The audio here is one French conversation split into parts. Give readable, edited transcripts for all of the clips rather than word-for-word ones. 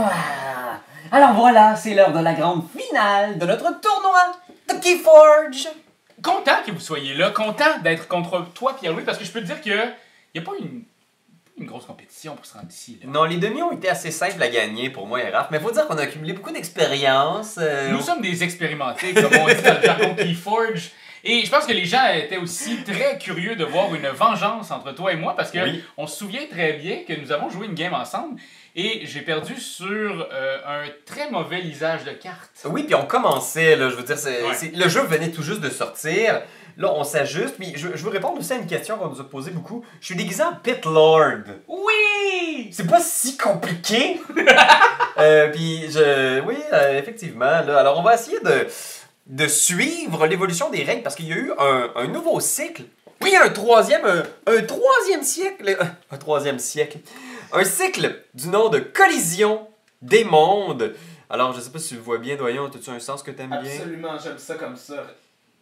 Ah. Alors voilà, c'est l'heure de la grande finale de notre tournoi de Keyforge. Content que vous soyez là, content d'être contre toi, Pierre-Louis, parce que je peux te dire qu'il n'y a pas une grosse compétition pour se rendre ici. Là. Non, les demi ont été assez simples à gagner pour moi et Raph, mais faut dire qu'on a accumulé beaucoup d'expérience. Nous sommes des expérimentés, comme on dit dans le jargon Keyforge. Et je pense que les gens étaient aussi très curieux de voir une vengeance entre toi et moi, parce que on se souvient très bien que nous avons joué une game ensemble. Et j'ai perdu sur un très mauvais lisage de cartes. Oui, puis on commençait, là, je veux dire, le jeu venait tout juste de sortir. Là, on s'ajuste, puis je veux répondre aussi à une question qu'on nous a posée beaucoup. Je suis déguisé en Pit Lord. Oui! C'est pas si compliqué. Oui, effectivement. Là, alors, on va essayer de suivre l'évolution des règles, parce qu'il y a eu un nouveau cycle. Oui, un troisième siècle. Un troisième siècle. Un cycle du nom de Collision des mondes. Alors, je sais pas si tu le vois bien, Doyon, as-tu un sens que t'aimes bien? Absolument, j'aime ça comme ça.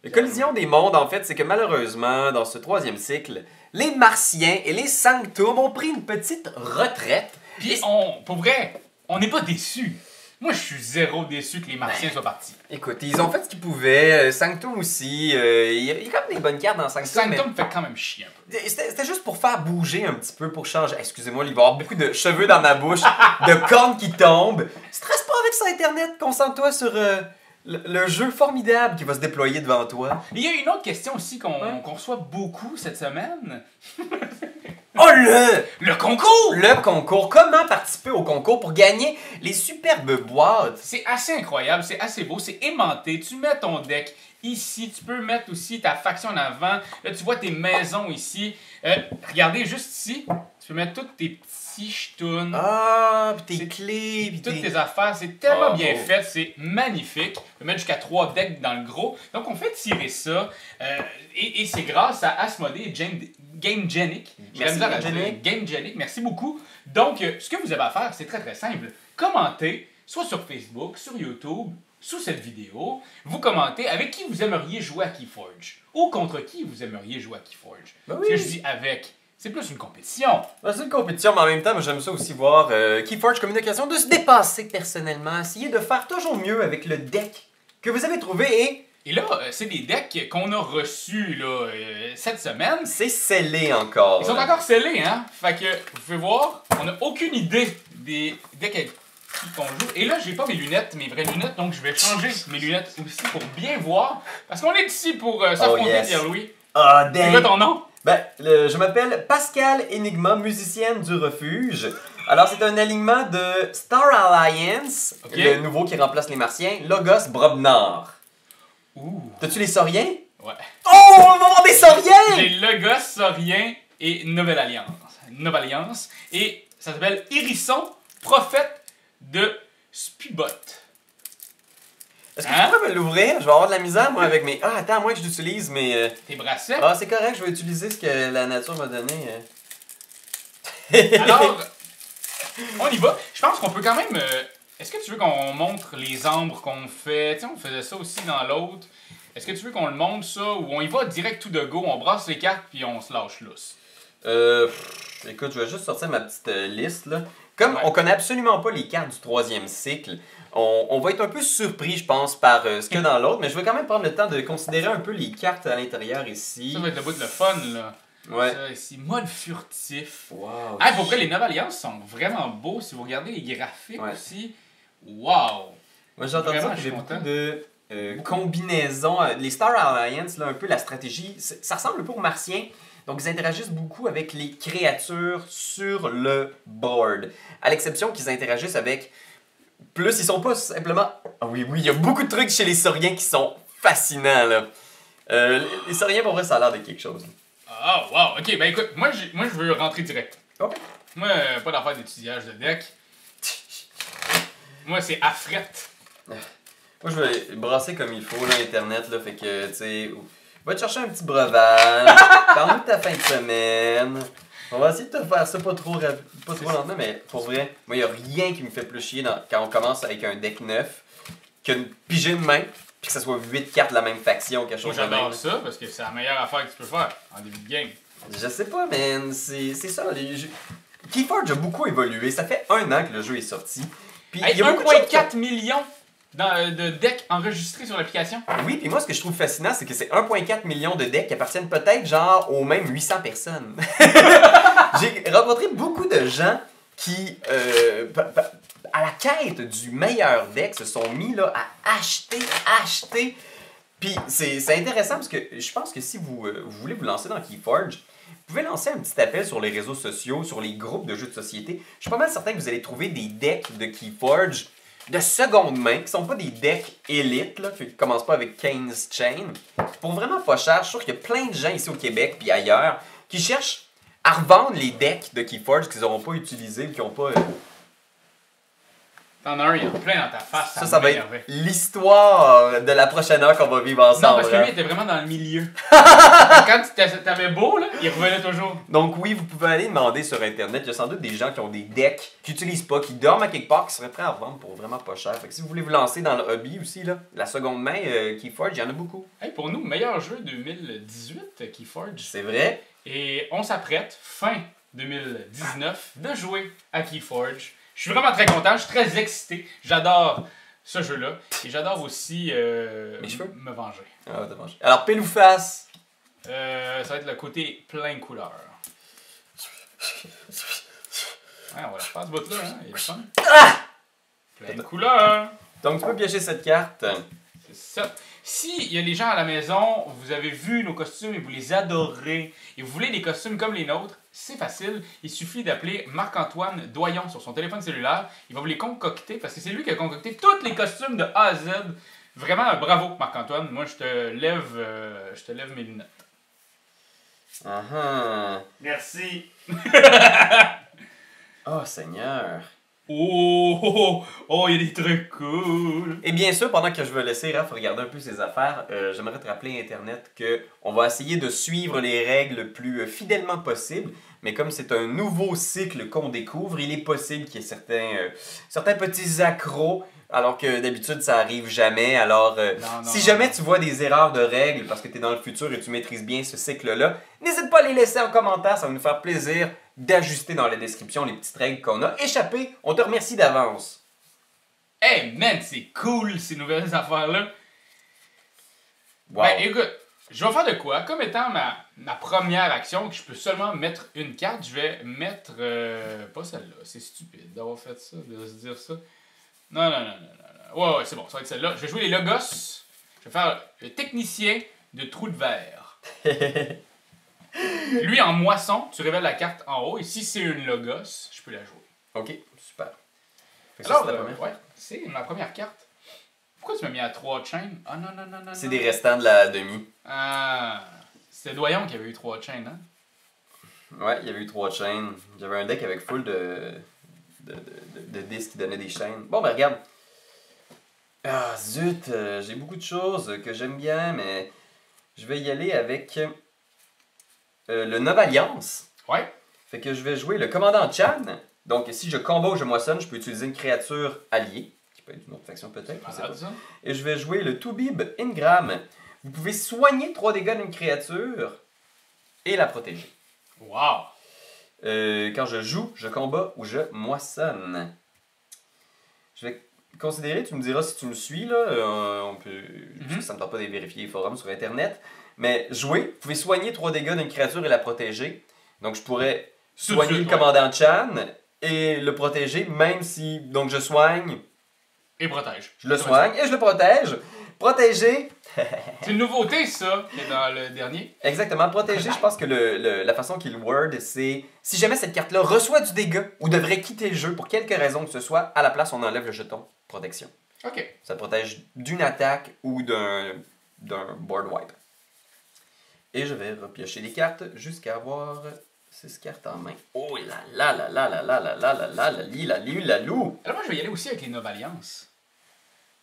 La Collision des mondes, en fait, c'est que malheureusement, dans ce troisième cycle, les Martiens et les Sanctum ont pris une petite retraite. Puis, pour vrai, on n'est pas déçus. Moi, je suis zéro déçu que les Martiens soient partis. Écoute, ils ont fait ce qu'ils pouvaient. Sanctum aussi. Il y a quand même des bonnes cartes dans Sanctum. Sanctum fait quand même chier un peu. C'était juste pour faire bouger un petit peu, pour changer. Excusez-moi, il va y avoir beaucoup de cheveux dans ma bouche, de cornes qui tombent. Stresse pas avec ça, Internet. Concentre-toi sur le jeu formidable qui va se déployer devant toi. Il y a une autre question aussi qu'on reçoit beaucoup cette semaine. Oh, le concours! Le concours. Comment participer au concours pour gagner les superbes boîtes? C'est assez incroyable, c'est assez beau, c'est aimanté. Tu mets ton deck ici, tu peux mettre aussi ta faction en avant. Là, tu vois tes maisons ici. Regardez juste ici, tu peux mettre toutes tes petits jetons. Ah, pis tes clés, pis toutes tes affaires. C'est tellement bien fait, c'est magnifique. On peut mettre jusqu'à 3 decks dans le gros. Donc, on fait tirer ça. Et c'est grâce à Asmodée et GameGenic. GameGenic, merci beaucoup. Donc, ce que vous avez à faire, c'est très très simple. Commentez, soit sur Facebook, sur YouTube, sous cette vidéo. Vous commentez avec qui vous aimeriez jouer à Keyforge. Ou contre qui vous aimeriez jouer à Keyforge. Ben Ce que je dis avec, c'est plus une compétition. Ben, c'est une compétition, mais en même temps, moi, j'aime ça aussi voir Keyforge comme une occasion de se dépasser personnellement. Essayer de faire toujours mieux avec le deck que vous avez trouvé Et là, c'est des decks qu'on a reçus là, cette semaine. C'est scellé encore. Ils sont encore scellés, hein? Fait que, vous pouvez voir, on n'a aucune idée des decks avec qui qu'on joue. Et là, j'ai pas mes lunettes, mes vraies lunettes, donc je vais changer mes lunettes aussi pour bien voir. Parce qu'on est ici pour s'affronter, Pierre-Louis. Ah, oh, c'est quoi ton nom? Ben, je m'appelle Pascal Enigma, musicienne du refuge. Alors, c'est un alignement de Star Alliance, le nouveau qui remplace les Martiens, Logos Brobnar. T'as-tu les Sauriens? Ouais. Oh, on va avoir des Sauriens! J'ai Logos, Saurien et Nouvelle Alliance. Nouvelle Alliance. Et ça s'appelle Hérisson, prophète de Spubot. Est-ce que tu pourrais me l'ouvrir? Je vais avoir de la misère, moi, avec mes... Ah, attends, moi, que j'utilise mes... Tes bracelets? Ah, c'est correct, je vais utiliser ce que la nature m'a donné. Alors, on y va. Je pense qu'on peut quand même... Est-ce que tu veux qu'on montre les ambres qu'on fait? Tu sais, on faisait ça aussi dans l'autre. Est-ce que tu veux qu'on le montre, ça, ou on y va direct tout de go, on brasse les cartes, puis on se lâche lousse? Écoute, je vais juste sortir ma petite liste, là. Comme on connaît absolument pas les cartes du troisième cycle, on va être un peu surpris, je pense, par ce qu'il y a dans l'autre, mais je vais quand même prendre le temps de considérer un peu les cartes à l'intérieur ici. Ça va être le bout de le fun, là. Ouais. Ça, ici, mode furtif. Wow. Ah, pour vrai, les Nouvelles Alliances sont vraiment beaux. Si vous regardez les graphiques aussi, wow! Moi, j'ai entendu ça qu'il y avait beaucoup de combinaisons. Les Star Alliance, là, un peu la stratégie, ça ressemble un peu aux Martiens. Donc, ils interagissent beaucoup avec les créatures sur le board. À l'exception qu'ils interagissent avec... Plus, ils sont pas simplement... Ah oui, il y a beaucoup de trucs chez les Sauriens qui sont fascinants, là. Les Sauriens, pour vrai, ça a l'air de quelque chose. Ah, wow! Ok, ben écoute, moi je veux rentrer direct. Ok. Moi, pas d'affaire d'étudiage de deck. Moi, c'est à fret. Moi, je vais brasser comme il faut, là, Internet, là, fait que, tu sais... Va te chercher un petit breuvage, parle-nous de ta fin de semaine. On va essayer de te faire ça pas trop lentement, mais pour vrai, moi, il n'y a rien qui me fait plus chier quand on commence avec un deck neuf qu'une pigée de main, puis que ça soit 8 cartes de la même faction, quelque chose moi, de même. j'adore ça, parce que c'est la meilleure affaire que tu peux faire en début de game. Je sais pas, man, c'est ça. Keyforge a beaucoup évolué. Ça fait 1 an que le jeu est sorti. Puis, Hey, il y a beaucoup de choses 1,4 million de decks enregistrés sur l'application. Oui, puis moi, ce que je trouve fascinant, c'est que c'est 1,4 million de decks qui appartiennent peut-être genre aux mêmes 800 personnes. J'ai rencontré beaucoup de gens qui, à la quête du meilleur deck, se sont mis là, à acheter. Puis c'est intéressant parce que je pense que si vous voulez vous lancer dans Keyforge, vous pouvez lancer un petit appel sur les réseaux sociaux, sur les groupes de jeux de société. Je suis pas mal certain que vous allez trouver des decks de Keyforge de seconde main, qui sont pas des decks élites, là, qui commencent pas avec Kane's Chain. Pour vraiment pas cher, je suis sûr qu'il y a plein de gens ici au Québec puis ailleurs qui cherchent à revendre les decks de Keyforge qu'ils n'auront pas utilisés ou qui n'ont pas... T'en as un, il y en a plein dans ta face. Ça va être l'histoire de la prochaine heure qu'on va vivre ensemble. Non, parce que lui était vraiment dans le milieu. Quand t'avais beau, là, il revenait toujours. Donc oui, vous pouvez aller demander sur Internet. Il y a sans doute des gens qui ont des decks qu'ils n'utilisent pas, qui dorment à quelque part, qui seraient prêts à revendre pour vraiment pas cher. Fait que si vous voulez vous lancer dans le hobby aussi, là, la seconde main, Keyforge, il y en a beaucoup. Hey, pour nous, meilleur jeu 2018, Keyforge. C'est vrai. Et on s'apprête, fin 2019, de jouer à Keyforge. Je suis vraiment très content, je suis très excité. J'adore ce jeu-là. Et j'adore aussi me venger. Ah, te venger. Alors, pile ou face? Ça va être le côté plein de couleurs. Ouais, on va la faire ce bout-là, hein. Il est fun. Plein de couleurs. Donc, tu peux piocher cette carte. C'est ça. Si il y a des gens à la maison, vous avez vu nos costumes et vous les adorez, et vous voulez des costumes comme les nôtres, c'est facile. Il suffit d'appeler Marc-Antoine Doyon sur son téléphone cellulaire. Il va vous les concocter, parce que c'est lui qui a concocté tous les costumes de A à Z. Vraiment, bravo Marc-Antoine. Moi, je te lève mes lunettes. Merci. Oh, Seigneur. Oh, il y a des trucs cool. Et bien sûr, pendant que je vais laisser Raph regarder un peu ses affaires, j'aimerais te rappeler Internet qu'on va essayer de suivre les règles le plus fidèlement possible. Mais comme c'est un nouveau cycle qu'on découvre, il est possible qu'il y ait certains petits accros, alors que d'habitude ça arrive jamais. Alors, si jamais tu vois des erreurs de règles parce que tu es dans le futur et tu maîtrises bien ce cycle-là, n'hésite pas à les laisser en commentaire, ça va nous faire plaisir d'ajuster dans la description les petites règles qu'on a échappées. On te remercie d'avance. Hey man, c'est cool ces nouvelles affaires-là. Wow. Ben écoute, je vais faire de quoi? Comme étant ma première action, que je peux seulement mettre une carte, je vais mettre... pas celle-là, c'est stupide d'avoir fait ça, de se dire ça. Non. Ouais, c'est bon, ça va être celle-là. Je vais jouer les Logos. Je vais faire le technicien de trou de verre. Lui, en moisson, tu révèles la carte en haut, et si c'est une Logos, je peux la jouer. Ok, super. Alors, ouais, c'est ma première carte. Pourquoi tu m'as mis à 3 chains? Ah non. C'est des restants de la demi. Ah, c'était Doyon qui avait eu 3 chains, hein? Ouais, il y avait eu 3 chaînes. J'avais un deck avec full de disques qui donnaient des chaînes. Bon, ben regarde. Ah, zut, j'ai beaucoup de choses que j'aime bien, mais je vais y aller avec le Nova Alliance. Ouais. Fait que je vais jouer le commandant Chan. Donc, si je combo ou je moissonne, je peux utiliser une créature alliée, qui peut être une autre faction peut-être, je sais pas. Ça. Et je vais jouer le Toubib Ingram. Vous pouvez soigner 3 dégâts d'une créature et la protéger. Wow! Quand je joue, je combats ou je moissonne. Je vais considérer, tu me diras si tu me suis, là, on peut, ça ne me tente pas de vérifier les forums sur Internet, mais jouer, vous pouvez soigner 3 dégâts d'une créature et la protéger. Donc je pourrais soigner le commandant Chan et le protéger, même si, donc je soigne. Et protège. Je le soigne et je le protège. Protéger. C'est une nouveauté, ça, qui est dans le dernier. Exactement. Protéger, je pense que la façon qu'il word, c'est si jamais cette carte-là reçoit du dégât ou devrait quitter le jeu pour quelque raison que ce soit, à la place, on enlève le jeton protection. Ok. Ça protège d'une attaque ou d'un board wipe. Et je vais repiocher les cartes jusqu'à avoir 6 cartes en main. Oh là là là là là là là là là là la lou. Alors moi, je vais y aller aussi avec les Nova Alliance.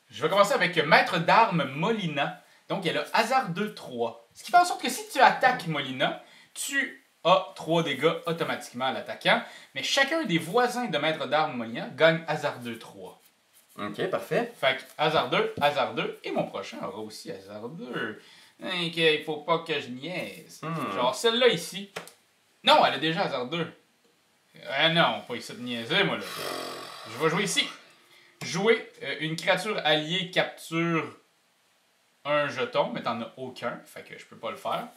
Je vais commencer avec Maître d'armes Molina. Donc, il y a le hasard 2-3. Ce qui fait en sorte que si tu attaques Molina, tu as 3 dégâts automatiquement à l'attaquant. Mais chacun des voisins de Maître d'armes Molina gagne hasard 2-3. Ok, parfait. Fait que hasard 2, et mon prochain aura aussi hasard 2. Donc, il faut pas que je niaise. Genre celle-là ici. Non, elle a déjà hasard 2. Ah non, pas ici de niaiser, moi là. Je vais jouer ici. jouer une créature alliée capture un jeton, mais t'en as aucun, fait que je peux pas le faire.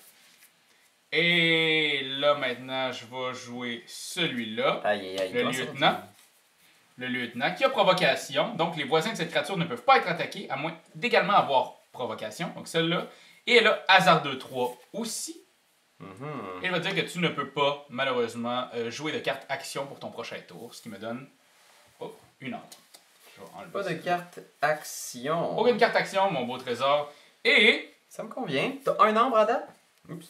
Et là, maintenant, je vais jouer celui-là, le lieutenant. Le lieutenant qui a provocation. Donc, les voisins de cette créature ne peuvent pas être attaqués, à moins d'également avoir provocation. Donc, celle-là. Et elle a hasard 2-3 aussi. Et elle va dire que tu ne peux pas, malheureusement, jouer de carte action pour ton prochain tour, ce qui me donne une ombre. Pas de carte action. Aucune carte action, mon beau trésor. Et... Ça me convient. T'as un ombre à date? Oups.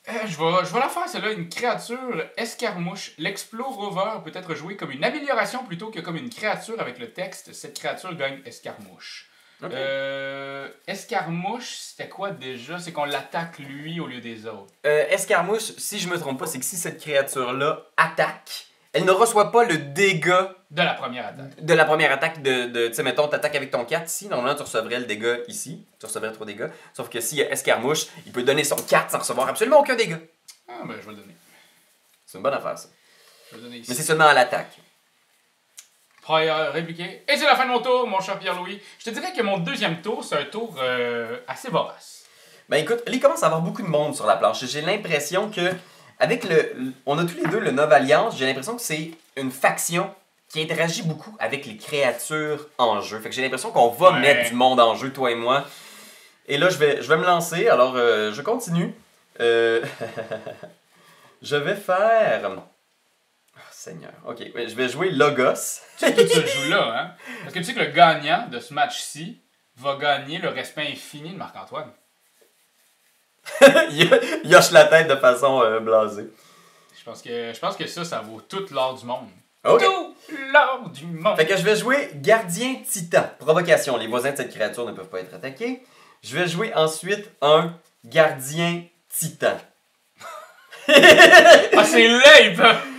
Je vais la faire, celle-là. Une créature escarmouche. L'Explo-Rover peut être joué comme une amélioration plutôt que comme une créature avec le texte. Cette créature gagne escarmouche. Okay. Escarmouche, c'était quoi déjà? C'est qu'on l'attaque lui au lieu des autres. Escarmouche, si je me trompe pas, c'est que si cette créature-là attaque, elle ne reçoit pas le dégât de la première attaque. De la première attaque tu sais, mettons, t'attaques avec ton 4 ici, normalement tu recevrais le dégât ici, tu recevrais 3 dégâts. Sauf que s'il y a Escarmouche, il peut donner son 4 sans recevoir absolument aucun dégât. Ah, ben je vais le donner. C'est une bonne affaire, ça. Je vais le donner ici. Mais c'est seulement à l'attaque. Prêt à répliquer. Et c'est la fin de mon tour, mon cher Pierre-Louis. Je te dirais que mon deuxième tour, c'est un tour assez vorace. Ben écoute, là, il commence à y avoir beaucoup de monde sur la planche. J'ai l'impression que, avec on a tous les deux le Nova Alliance, j'ai l'impression que c'est une faction qui interagit beaucoup avec les créatures en jeu. Fait que j'ai l'impression qu'on va mettre du monde en jeu, toi et moi. Et là, je vais me lancer. Alors, je continue. Je vais faire... Oh, Seigneur. Ok, je vais jouer Logos. Tu sais que tu le joues là, hein? Parce que tu sais que le gagnant de ce match-ci va gagner le respect infini de Marc-Antoine. Il hoche la tête de façon blasée. Je pense que ça vaut tout l'or du monde. Okay. Tout l'or du monde! Fait que je vais jouer Gardien Titan. Provocation. Les voisins de cette créature ne peuvent pas être attaqués. Je vais jouer ensuite un Gardien Titan. Ah, c'est laid!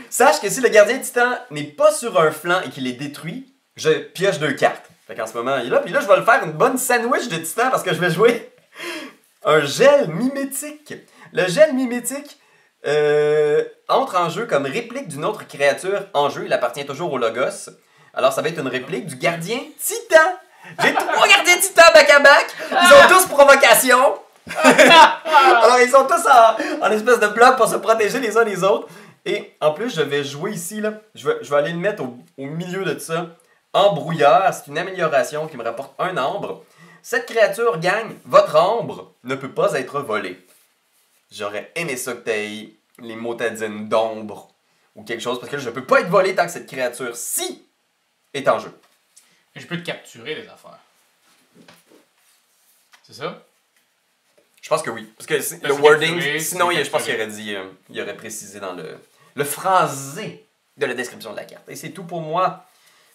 Sache que si le Gardien Titan n'est pas sur un flanc et qu'il est détruit, je pioche 2 cartes. Fait qu'en ce moment, il est là. Puis là, je vais le faire une bonne sandwich de Titan parce que je vais jouer un gel mimétique. Le gel mimétique entre en jeu comme réplique d'une autre créature en jeu. Il appartient toujours au Logos. Alors, ça va être une réplique du Gardien Titan. J'ai 3 Gardiens Titans back-à-back. Ils ont tous provocation. Alors, ils sont tous en espèce de bloc pour se protéger les uns les autres. Et en plus, je vais jouer ici, là. Je vais aller le mettre au milieu de ça. Embrouilleur, c'est une amélioration qui me rapporte un ambre. Cette créature gagne. Votre ambre ne peut pas être volé. J'aurais aimé ça que t'aies les motadines d'ombre ou quelque chose, parce que là, je peux pas être volé tant que cette créature-ci est en jeu. Mais je peux te capturer les affaires. C'est ça? Je pense que oui. Parce que le wording, sinon je pense qu'il aurait dit, il aurait précisé dans le phrasé de la description de la carte. Et c'est tout pour moi.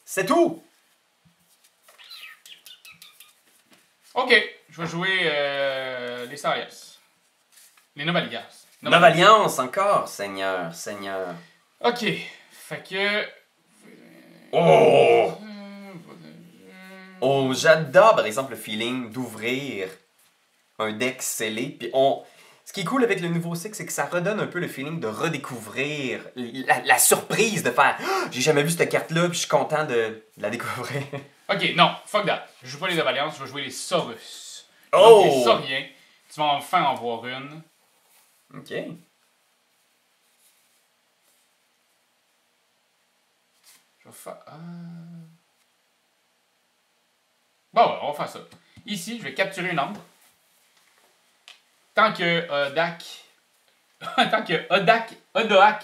C'est tout! Ok, je vais jouer les Stars. Les Nova Alliance. Nova Alliance encore, Seigneur. Ok, fait que... Oh! Oh, j'adore par exemple le feeling d'ouvrir un deck scellé. Puis ce qui est cool avec le nouveau Six, c'est que ça redonne un peu le feeling de redécouvrir la surprise de faire oh, j'ai jamais vu cette carte-là, puis je suis content de la découvrir. Ok, non, fuck that. Je joue pas les Nova Alliance, je vais jouer les Saurus. Oh! Donc, les Sauriens. Tu vas enfin en voir une. Ok. Je vais faire... Bon, ouais, on va faire ça. Ici, je vais capturer une ombre. Tant que Odoak,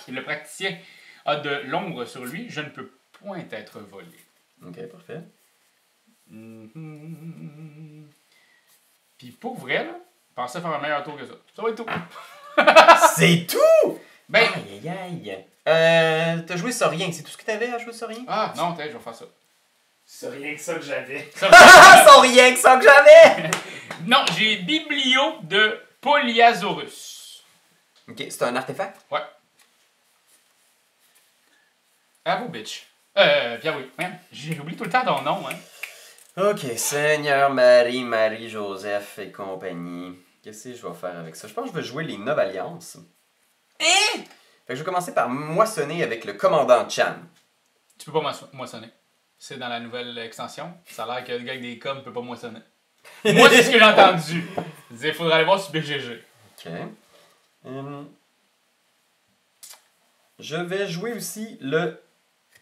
le praticien, a de l'ombre sur lui, je ne peux point être volé. Ok, parfait. Puis pour vrai, là, pensez faire un meilleur tour que ça. Ça va être tout. C'est tout? Ben... Aïe. T'as joué Saurien, c'est tout ce que t'avais à jouer Saurien? Ah, non, je vais faire ça. C'est rien que ça que j'avais. Saurien que ça que j'avais! Non, j'ai Biblio de Polyasaurus. Ok, c'est un artefact? Ouais. À vous, bitch. Pierre, oui. J'oublie tout le temps ton nom, hein. Ok, Seigneur Marie, Joseph et compagnie. Qu'est-ce que je vais faire avec ça? Je pense que je vais jouer les Nova Alliance. Fait que je vais commencer par moissonner avec le commandant Chan. Tu peux pas moissonner. C'est dans la nouvelle extension. Ça a l'air que le gars avec des coms ne peut pas moissonner. Moi, c'est ce que j'ai entendu. Il faudrait aller voir sur BGG. Ok. Je vais jouer aussi le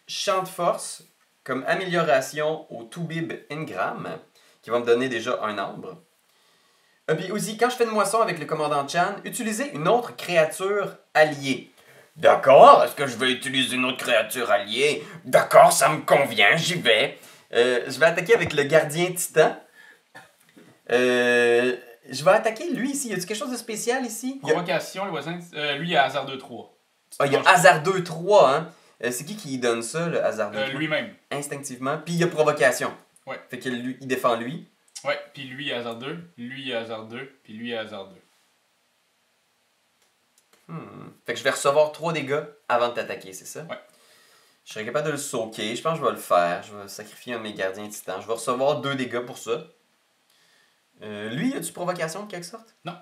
champ de force comme amélioration au Toubib Ingram, qui va me donner déjà un arbre. Puis aussi, quand je fais une moisson avec le commandant Chan, utilisez une autre créature alliée. D'accord, est-ce que je vais utiliser une autre créature alliée? D'accord, ça me convient, j'y vais. Je vais attaquer avec le gardien titan. Je vais attaquer lui ici. Y a-t-il quelque chose de spécial ici? Provocation, le voisin. Lui, il a hasard 2-3. Ah, il y a hasard 2-3, hein? C'est qui donne ça, le hasard 2-3? Lui-même. Instinctivement. Puis il y a provocation. Ouais. Fait que lui, il défend lui. Ouais, puis lui, il a hasard 2. Lui, il a hasard 2. Puis lui, il a hasard 2. Fait que je vais recevoir 3 dégâts avant de t'attaquer, c'est ça? Ouais. Je serais capable de le soaker. Je pense que je vais le faire. Je vais sacrifier un de mes gardiens titans. Je vais recevoir 2 dégâts pour ça. Lui, as-tu provocation de quelque sorte? Non.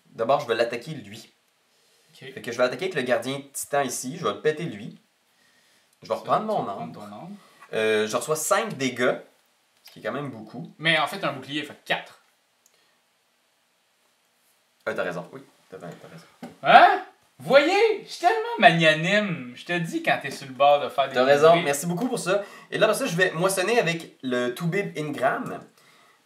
D'abord, je vais l'attaquer lui. Ok. Fait que je vais attaquer avec le gardien titan ici. Je vais le péter lui. Je vais reprendre mon arme. Je reçois 5 dégâts. Ce qui est quand même beaucoup. Mais en fait, un bouclier fait 4. T'as raison. Oui, t'as raison. Hein? Vous voyez? Je suis tellement magnanime. Je te dis quand t'es sur le bord de faire des... T'as raison. Merci beaucoup pour ça. Et là, pour ça, je vais moissonner avec le Toubib Ingram.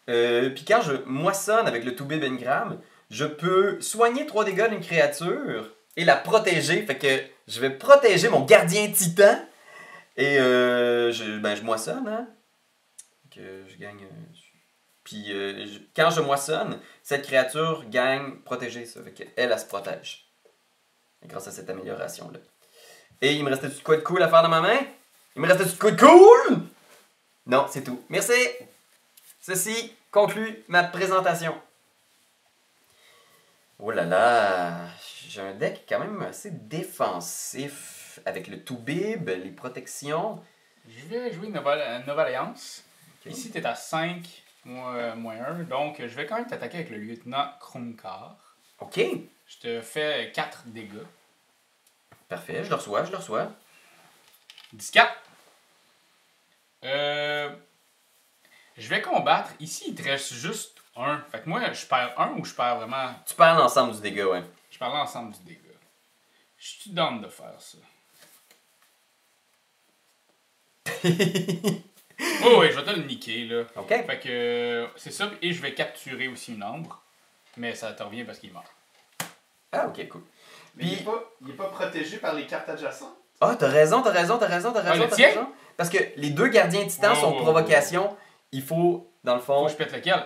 Puis quand je moissonne avec le Toubib Ingram, je peux soigner 3 dégâts d'une créature et la protéger. Fait que je vais protéger mon gardien titan. Et je moissonne, hein. Que je gagne. Puis quand je moissonne, cette créature gagne protégée, ça. Fait qu'elle, elle se protège. Et grâce à cette amélioration-là. Et il me restait-tu de quoi de cool à faire dans ma main? Il me restait-tu de quoi de cool? Non, c'est tout. Merci! Ceci conclut ma présentation. Oh là là! J'ai un deck quand même assez défensif. Avec le Toubib, les protections. Je vais jouer une nouvelle alliance. Okay. Ici, tu es à 5, moins 1. Donc, je vais quand même t'attaquer avec le lieutenant Krumkar. Ok. Je te fais 4 dégâts. Parfait, je le reçois. 14. Je vais combattre. Ici, il te reste juste 1. Fait que moi, je perds 1 ou je perds vraiment... Tu perds l'ensemble du dégât, ouais. Je perds l'ensemble du dégât. Je suis down de faire ça. Oui, je vais te le niquer, là. OK. Fait que c'est ça, et je vais capturer aussi une ombre. Mais ça te revient parce qu'il meurt. Ah, ok, cool. Mais il est pas protégé par les cartes adjacentes? Ah, t'as raison. Parce que les 2 gardiens titans sont provocation. Il faut, dans le fond... Faut que je pète lequel?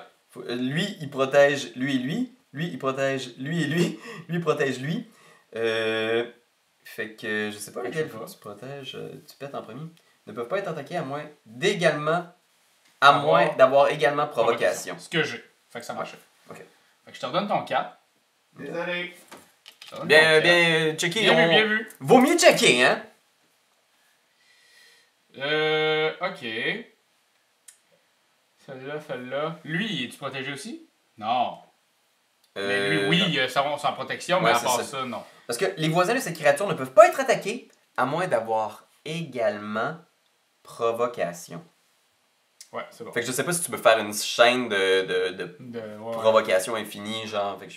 Lui, il protège lui et lui. Lui, il protège lui et lui. Lui, il protège lui. Fait que je sais pas lequel faut que tu protèges. Tu pètes en premier. Ne peuvent pas être attaqués à moins d'avoir également provocation. Ce que j'ai. Fait que ça marche. Ok. Fait que je te redonne ton 4. Désolé. Bien checké. Bien vu. Vaut mieux checker, hein? Ok. Celle-là. Lui, es-tu protégé aussi? Non. Mais lui, oui, il a sa protection, mais à part ça, non. Parce que les voisins de cette créature ne peuvent pas être attaqués à moins d'avoir également provocation. Ouais, c'est bon. Fait que je sais pas si tu peux faire une chaîne de provocation infinie, genre. Fait que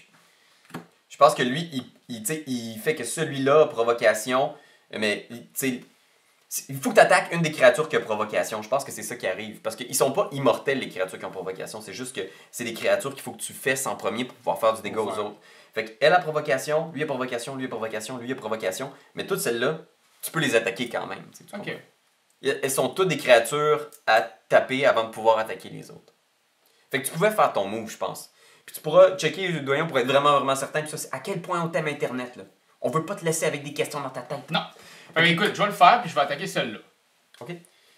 je pense que lui, il fait que celui-là a provocation, mais il faut que tu attaques une des créatures qui a provocation. Je pense que c'est ça qui arrive. Parce qu'ils sont pas immortels, les créatures qui ont provocation. C'est juste que c'est des créatures qu'il faut que tu fesses en premier pour pouvoir faire du dégât aux autres. Fait qu'elle a provocation, lui a provocation, lui a provocation, lui a provocation. Mais toutes celles-là, tu peux les attaquer quand même. Ok. Elles sont toutes des créatures à taper avant de pouvoir attaquer les autres. Fait que tu pouvais faire ton move, je pense. Puis tu pourras checker le doyen pour être vraiment, vraiment certain. Puis ça, c'est à quel point on t'aime Internet, là. On veut pas te laisser avec des questions dans ta tête. Non. Fait que écoute, je vais le faire, puis je vais attaquer celle-là. Ok.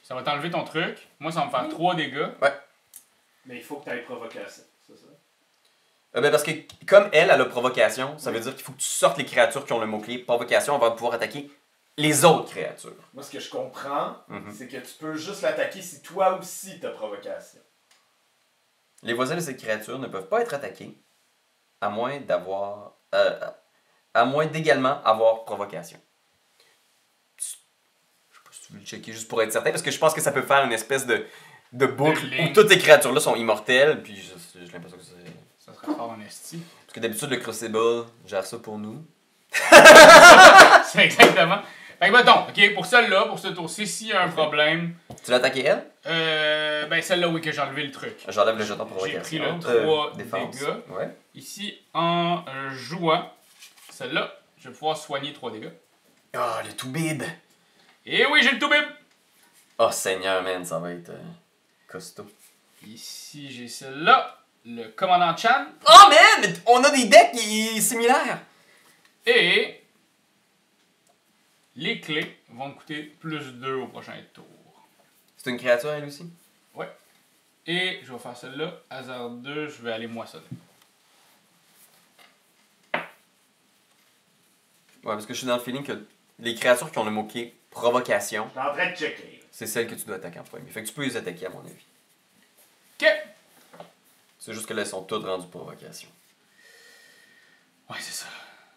Ça va t'enlever ton truc. Moi, ça va me faire 3 dégâts. Ouais. Mais il faut que tu aies provocation, c'est ça? Parce que comme elle a la provocation, ça veut dire qu'il faut que tu sortes les créatures qui ont le mot-clé provocation avant de pouvoir attaquer les autres créatures. Moi, ce que je comprends, c'est que tu peux juste l'attaquer si toi aussi t'as provocation. Les voisins de cette créature ne peuvent pas être attaqués à moins d'avoir... à moins d'également avoir provocation. Je sais pas veux le checker juste pour être certain, parce que je pense que ça peut faire une espèce de boucle ligne. où toutes ces créatures-là sont immortelles, puis j'ai l'impression que c'est... Ça serait fort en esti. Parce que d'habitude, le Crucible gère ça pour nous. C'est exactement. Fait que mettons, ok, pour celle-là, pour ce tour-ci, s'il y a un problème, Tu l'as attaqué elle? ben celle-là, oui, que j'ai enlevé le truc. J'enlève le jeton J'ai provocation. pris le 3 défense. dégâts. Ouais. Ici, en jouant celle-là, je vais pouvoir soigner 3 dégâts. Ah, le Toubib! Et oui, j'ai le Toubib! Oh Seigneur, man, ça va être costaud. Ici, j'ai celle-là, le commandant Chan. Oh man! On a des decks similaires! Et les clés vont me coûter plus 2 au prochain tour. C'est une créature, elle aussi? Ouais. Et je vais faire celle-là. Hasard 2, je vais aller moissonner. Ouais, parce que je suis dans le feeling que les créatures qui ont le mot-clé provocation, Je suis en train de checker. c'est celles que tu dois attaquer en premier. Fait que tu peux les attaquer, à mon avis. Ok! C'est juste que là, elles sont toutes rendues provocation. Ouais, c'est ça.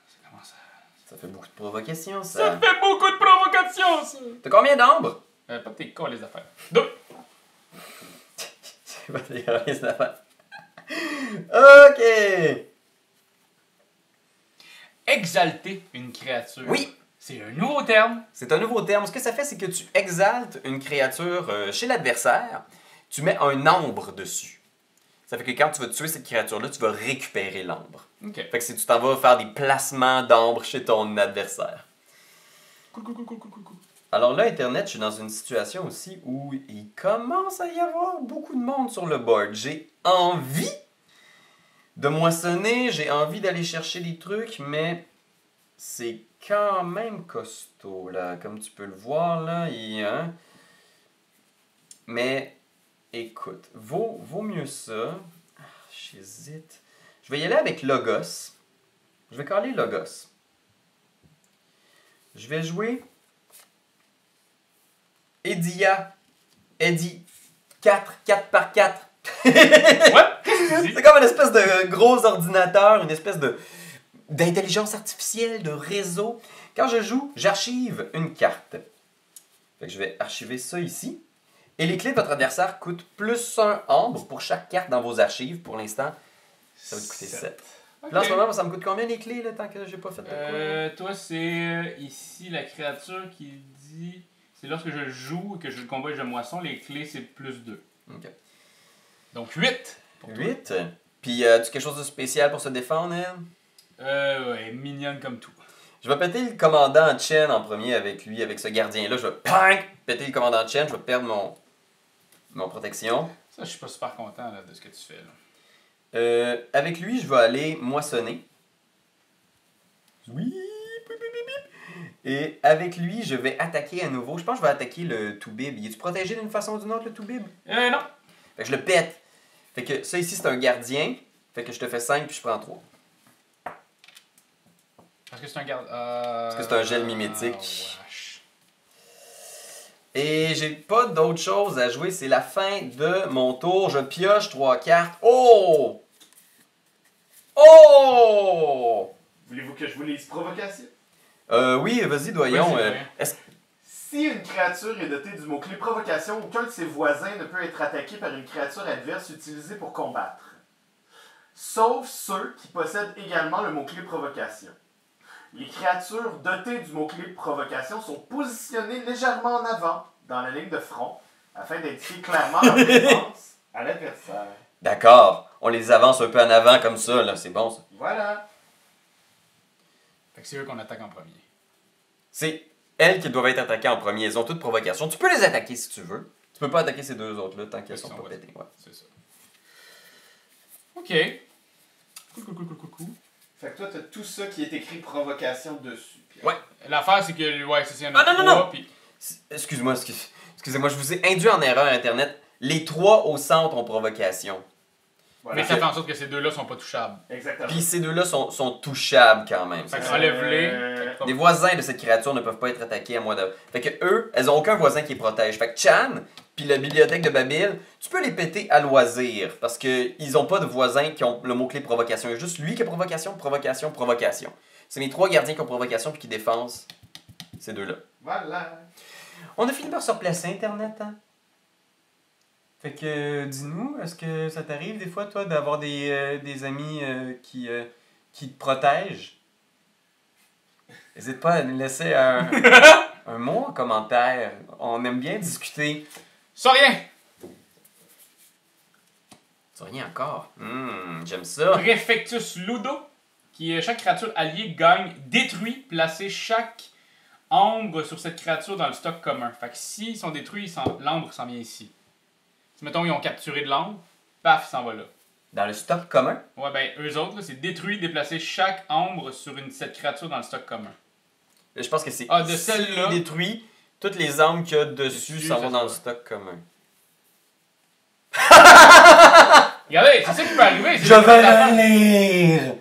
Ça commence à... Ça fait beaucoup de provocation, Ça ça. fait beaucoup de provocations, ça! T'as combien d'ombres? Pas de tes cas, les affaires. 2! C'est pas des affaires. Ok! Exalter une créature. Oui! C'est un nouveau terme. C'est un nouveau terme. Ce que ça fait, c'est que tu exaltes une créature chez l'adversaire, tu mets un nombre dessus. Ça fait que quand tu vas tuer cette créature-là, tu vas récupérer l'ombre. Ok. Fait que si tu t'en vas faire des placements d'ombre chez ton adversaire. Cool. Alors là, Internet, je suis dans une situation aussi où il commence à y avoir beaucoup de monde sur le board. J'ai envie de moissonner, j'ai envie d'aller chercher des trucs, mais c'est quand même costaud, là. Comme tu peux le voir, là, hein? Mais, écoute, vaut mieux ça. Ah, j'hésite. Je vais y aller avec Logos. Je vais caler Logos. Je vais jouer Eddie 4 par 4. What? C'est comme une espèce de gros ordinateur, une espèce d'intelligence artificielle, de réseau. Quand je joue, j'archive une carte. Fait que je vais archiver ça ici. Et les clés de votre adversaire coûtent plus 1 ambre pour chaque carte dans vos archives. Pour l'instant, ça va te coûter 7. Ok. Là, en ce moment, ça me coûte combien les clés, là, tant que j'ai pas fait de quoi? Toi, c'est ici la créature qui dit... C'est lorsque je joue et que je le combat et je moisson, les clés, c'est plus 2. Ok. Donc 8. 8. Puis, as-tu quelque chose de spécial pour se défendre, elle? Ouais, mignonne comme tout. Je vais péter le commandant Chen en premier avec lui, avec ce gardien-là. Je vais péter le commandant Chen, je vais perdre mon protection. Ça, je suis pas super content là, de ce que tu fais. Là. Avec lui, je vais aller moissonner. Oui. Et avec lui, je vais attaquer à nouveau. Je pense que je vais attaquer le Toubib. Il est-tu protégé d'une façon ou d'une autre, le Toubib? Non. Fait que je le pète. Fait que ça ici, c'est un gardien. Fait que je te fais 5 puis je prends 3. Parce que c'est un garde... Parce que c'est un gel mimétique. Wesh. Et j'ai pas d'autre chose à jouer. C'est la fin de mon tour. Je pioche 3 cartes. Oh! Oh! Voulez-vous que je vous lise provocation? Oui, vas-y, doyon. Vas-y, Est-ce- Si une créature est dotée du mot-clé provocation, aucun de ses voisins ne peut être attaqué par une créature adverse utilisée pour combattre. Sauf ceux qui possèdent également le mot-clé provocation. Les créatures dotées du mot-clé provocation sont positionnées légèrement en avant, dans la ligne de front, afin d'indiquer clairement leur présence à l'adversaire. D'accord. On les avance un peu en avant comme ça, là. C'est bon, ça. Voilà. Fait que c'est eux qu'on attaque en premier. C'est elles qui doivent être attaquées en premier. Elles ont toutes provocation. Tu peux les attaquer si tu veux. Tu peux pas attaquer ces deux autres-là tant qu'elles sont pas pétées. Ouais. C'est ça. Ok. Cool. Fait que toi, t'as tout ça qui est écrit provocation dessus. Pierre. Ouais. L'affaire, c'est que, ouais, c'est ça, il y en a Ah, non, trois, non. puis... Excuse-moi, excusez-moi, je vous ai induit en erreur Internet. Les 3 au centre ont provocation. Voilà. Mais ça fait en sorte que ces deux-là sont pas touchables. Exactement. Puis ces deux-là sont touchables quand même. Fait que c'est ça. enlève-les. Les voisins de cette créature ne peuvent pas être attaqués à moins de... Fait que eux, elles ont aucun voisin qui les protège. Fait que Chan, puis la bibliothèque de Babyle, tu peux les péter à loisir. Parce que ils ont pas de voisins qui ont le mot-clé provocation. Il y a juste lui qui a provocation. C'est mes 3 gardiens qui ont provocation puis qui défendent ces deux-là. Voilà. On a fini par se replacer Internet, hein? Fait que, dis-nous, est-ce que ça t'arrive des fois, toi, d'avoir des amis qui te protègent? N'hésite pas à nous laisser un mot en commentaire. On aime bien discuter. Ça rien! Ça rien encore. J'aime ça. Prefectus Ludo, qui est chaque créature alliée gagne détruit, placer chaque ambre sur cette créature dans le stock commun. Fait que s'ils sont détruits, l'ambre s'en vient ici. Si mettons ils ont capturé de l'ambre, paf, il s'en va là. Dans le stock commun? Ouais, ben eux autres, là, c'est détruit, déplacer chaque ambre sur cette créature dans le stock commun. Je pense que c'est de celle-là. détruit, toutes les armes qu'il y a dessus s'en vont dans le stock commun. Regardez, c'est ça qui peut arriver. Je vais le lire!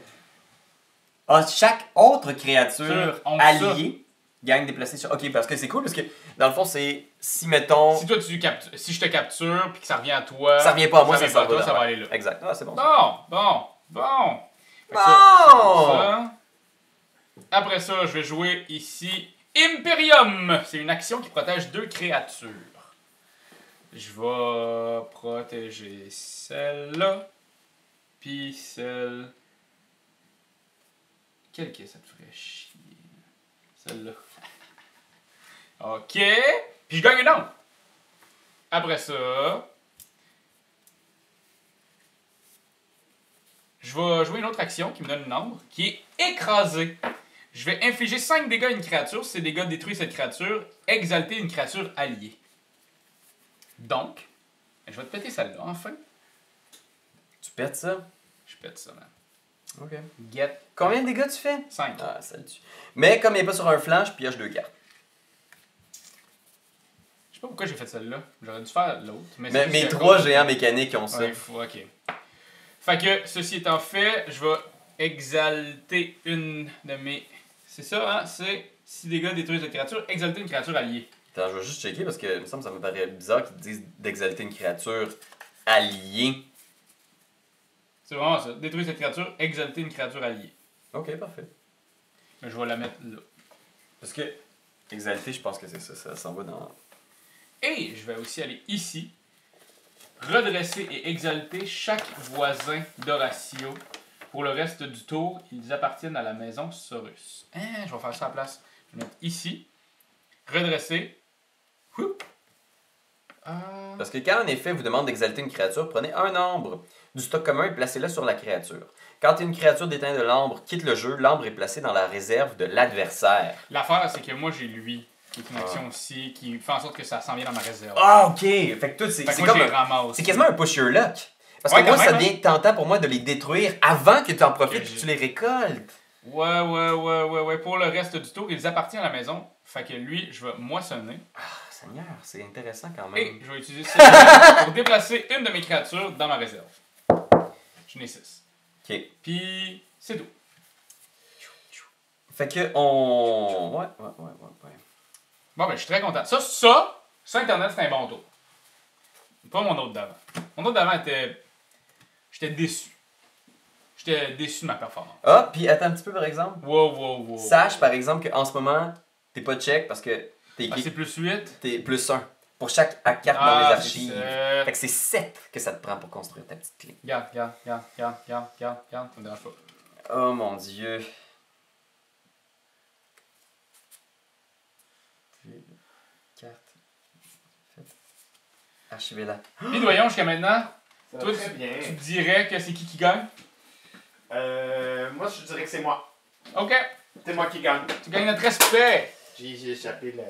Ah, chaque autre créature alliée gagne déplacée sur... Ok, parce que c'est cool, parce que dans le fond, c'est si mettons... Si toi si je te capture puis que ça revient à toi... Ça revient pas à moi, ça va à toi, ça va aller là. Exact. Ah, c'est bon. Bon! Fait que Bon! ça. Après ça, je vais jouer ici Imperium. C'est une action qui protège 2 créatures. Je vais protéger celle-là. Puis celle... Quelle que ça te ferait chier? Celle-là. OK. Puis je gagne une arme. Après ça... Je vais jouer une autre action qui me donne une arme, qui est écraser. Je vais infliger 5 dégâts à une créature. Si ces dégâts détruisent cette créature, exalter une créature alliée. Donc, je vais te péter celle-là, enfin. Tu pètes ça? Je pète ça, man. Ok. Get. Combien de dégâts tu fais? 5. Ah, ça le tue. Mais comme il n'est pas sur un flanc, je pioche 2 cartes. Je sais pas pourquoi j'ai fait celle-là. J'aurais dû faire l'autre. Mais mes 3 géants mécaniques ont ça. Ouais, ok. Fait que, ceci étant fait, je vais exalter une de mes... C'est ça, hein? C'est 6 dégâts détruisent cette créature. Exalter une créature alliée. Attends, je vais juste checker parce que il me semble que ça me paraît bizarre qu'ils te disent d'exalter une créature alliée. C'est vraiment ça. Détruire cette créature, exalter une créature alliée. Ok, parfait. Mais je vais la mettre là. Parce que exalter, je pense que c'est ça. Ça s'en va dans... Et je vais aussi aller ici. Redresser et exalter chaque voisin d'Horatio. Pour le reste du tour, ils appartiennent à la maison Saurus. Je vais faire ça à la place. Je vais mettre ici. Redresser. Parce que quand en effet vous demande d'exalter une créature, prenez un ambre du stock commun et placez-le sur la créature. Quand une créature déteint de l'ambre quitte le jeu, l'ambre est placé dans la réserve de l'adversaire. L'affaire, c'est que moi j'ai lui, qui est une action aussi, qui fait en sorte que ça s'en vient dans ma réserve. Ah, ok! Fait que tout, c'est comme ramasse. c'est quasiment un push your luck. Parce que moi, ça devient tentant pour moi de les détruire avant que tu en profites et que tu les récoltes. Ouais. Pour le reste du tour, ils appartiennent à la maison. Fait que lui, je vais moissonner. Ah, Seigneur, c'est intéressant quand même. Et je vais utiliser ça pour déplacer une de mes créatures dans ma réserve. J'en ai 6. Ok. Puis, c'est tout. Fait que on... Ouais. Bon, ben, je suis très content. Ça, Internet, c'était un bon tour. Pas mon autre d'avant. Mon autre d'avant était... J'étais déçu. J'étais déçu de ma performance. Ah, puis attends un petit peu par exemple. Wow. Sache par exemple qu'en ce moment, t'es pas check parce que t'es c'est plus 8. T'es plus 1 pour chaque carte dans les archives. Fait que c'est 7 que ça te prend pour construire ta petite clé. Regarde. Ça me dérange pas. Oh mon dieu. 4. Archivez-la. Puis, voyons, jusqu'à maintenant, Ça toi, va très bien. tu dirais que c'est qui gagne? Moi, je dirais que c'est moi. Ok. C'est moi qui gagne. Tu gagnes notre respect. J'ai échappé le...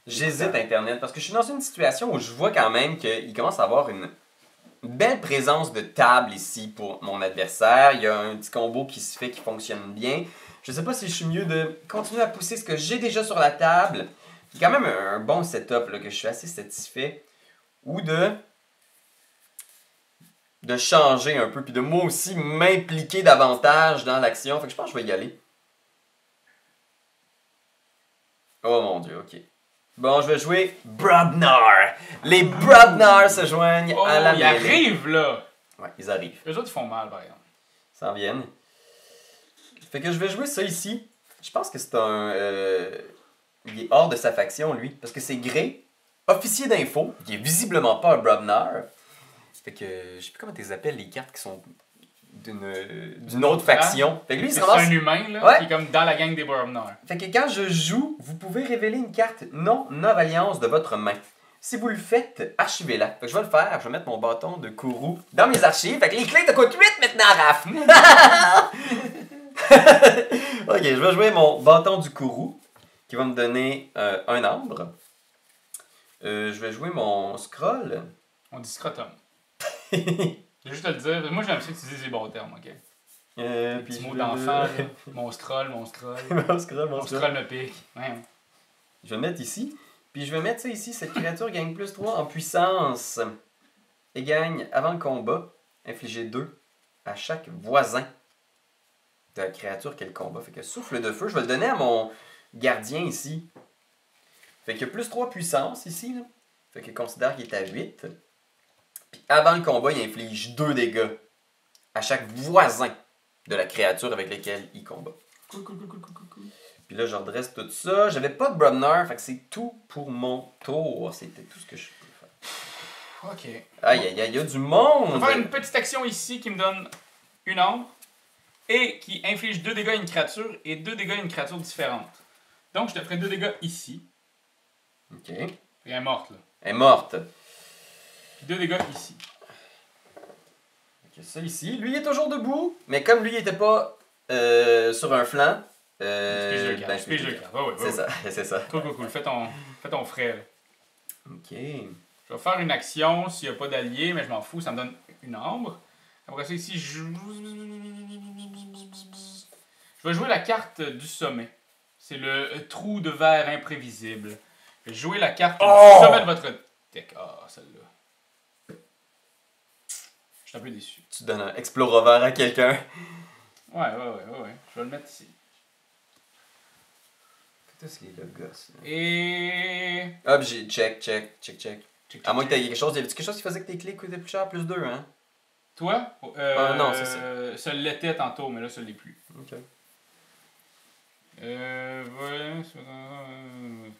J'hésite Internet parce que je suis dans une situation où je vois quand même qu'il commence à avoir une belle présence de table ici pour mon adversaire. Il y a un petit combo qui se fait qui fonctionne bien. Je sais pas si je suis mieux de continuer à pousser ce que j'ai déjà sur la table. C'est quand même un bon setup là, que je suis assez satisfait. Ou de changer un peu, puis de moi aussi m'impliquer davantage dans l'action. Fait que je pense que je vais y aller. Oh mon dieu, ok. Bon, je vais jouer Brobnar. Les Brobnar se joignent à la ils mêlée. arrivent, là. Ouais, ils arrivent. Eux autres, ils font mal, par exemple. Ils s'en viennent. Fait que je vais jouer ça ici. Je pense que c'est un... il est hors de sa faction, lui. Parce que c'est Grey, officier d'info, qui est visiblement pas un Brobnar. Fait que, je sais plus comment tu les appelles, les cartes qui sont d'une autre faction. Fait que lui, il se C'est ramasse... un humain, là, Ouais. qui est comme dans la gang des Boromnar. Fait que quand je joue, vous pouvez révéler une carte non Alliance de votre main. Si vous le faites, archivez-la. Fait que je vais le faire, je vais mettre mon bâton de Kourou dans mes archives. Fait que les clés te coûtent 8 maintenant, Raph! Ok, je vais jouer mon bâton du Kourou, qui va me donner un arbre. Je vais jouer mon scroll. On dit scrotum. Je vais juste te le dire. Moi, j'aime ça utiliser les bons termes, ok? Les Puis petits je mots vais d'enfant, le- là. Mon scroll, mon scroll. mon scroll, mon Mon scroll. scroll me pique. Ouais. Je vais le mettre ici. Puis je vais mettre ça ici. Cette créature gagne plus 3 en puissance. Et gagne, avant le combat, infliger 2 à chaque voisin de la créature qu'elle combat. Fait que souffle de feu, je vais le donner à mon gardien ici. Fait que plus 3 puissance ici. Là. Fait que considère qu'il est à 8. Puis avant le combat, il inflige 2 dégâts à chaque voisin de la créature avec laquelle il combat. Cool, cool, cool, cool, cool, cool. Puis là, je redresse tout ça. J'avais pas de Brobnar, fait que c'est tout pour mon tour. C'était tout ce que je peux faire. Ok. Aïe, aïe, aïe, il y a du On monde! va faire une petite action ici qui me donne une ombre et qui inflige 2 dégâts à une créature et 2 dégâts à une créature différente. Donc, je te ferai 2 dégâts ici. Ok. Elle est morte, là. Elle est morte. Puis 2 dégâts ici. Ok, ça ici. Lui, il est toujours debout, mais comme lui, il était pas sur un flanc. Tu piges le ben, carte. Tu piges le carte. Ouais, ouais, C'est ouais. ça, c'est ça. Cool, cool, cool. Fais ton frais, là. Ok. Je vais faire une action s'il n'y a pas d'allié, mais je m'en fous, ça me donne une ombre. Après ça, ici, je vais jouer la carte du sommet. C'est le trou de verre imprévisible. Je vais jouer la carte du sommet de votre deck. Ah, celle-là. Je suis un peu déçu. Tu donnes un Explorer à quelqu'un. Ouais. Je vais le mettre ici. Qu'est-ce qu'il est le gosse? Là? Et... Hop, j'ai check. À moins que t'aies quelque chose. Y avait-tu quelque chose qui faisait que tes clés coûtaient plus cher, plus 2, hein? Toi? Non, c'est ça. Ça l'était tantôt, mais là, ça ne l'est plus. Ok. Ouais,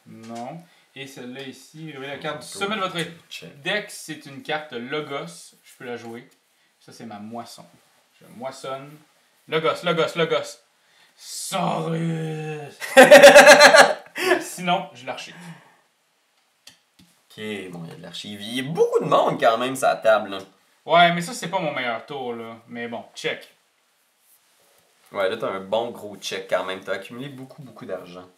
non. Et celle-là ici, révélez la carte du sommet de votre Check. deck, c'est une carte Logos. Je peux la jouer. Ça, c'est ma moisson. Je moissonne. Logos. Saurus! Sinon, je l'archive. Ok, bon, il y a de l'archive. Il y a beaucoup de monde quand même sur la table. Là. Ouais, mais ça, c'est pas mon meilleur tour, là. Mais bon, check. Ouais, là, t'as un bon gros check quand même. T'as accumulé beaucoup d'argent.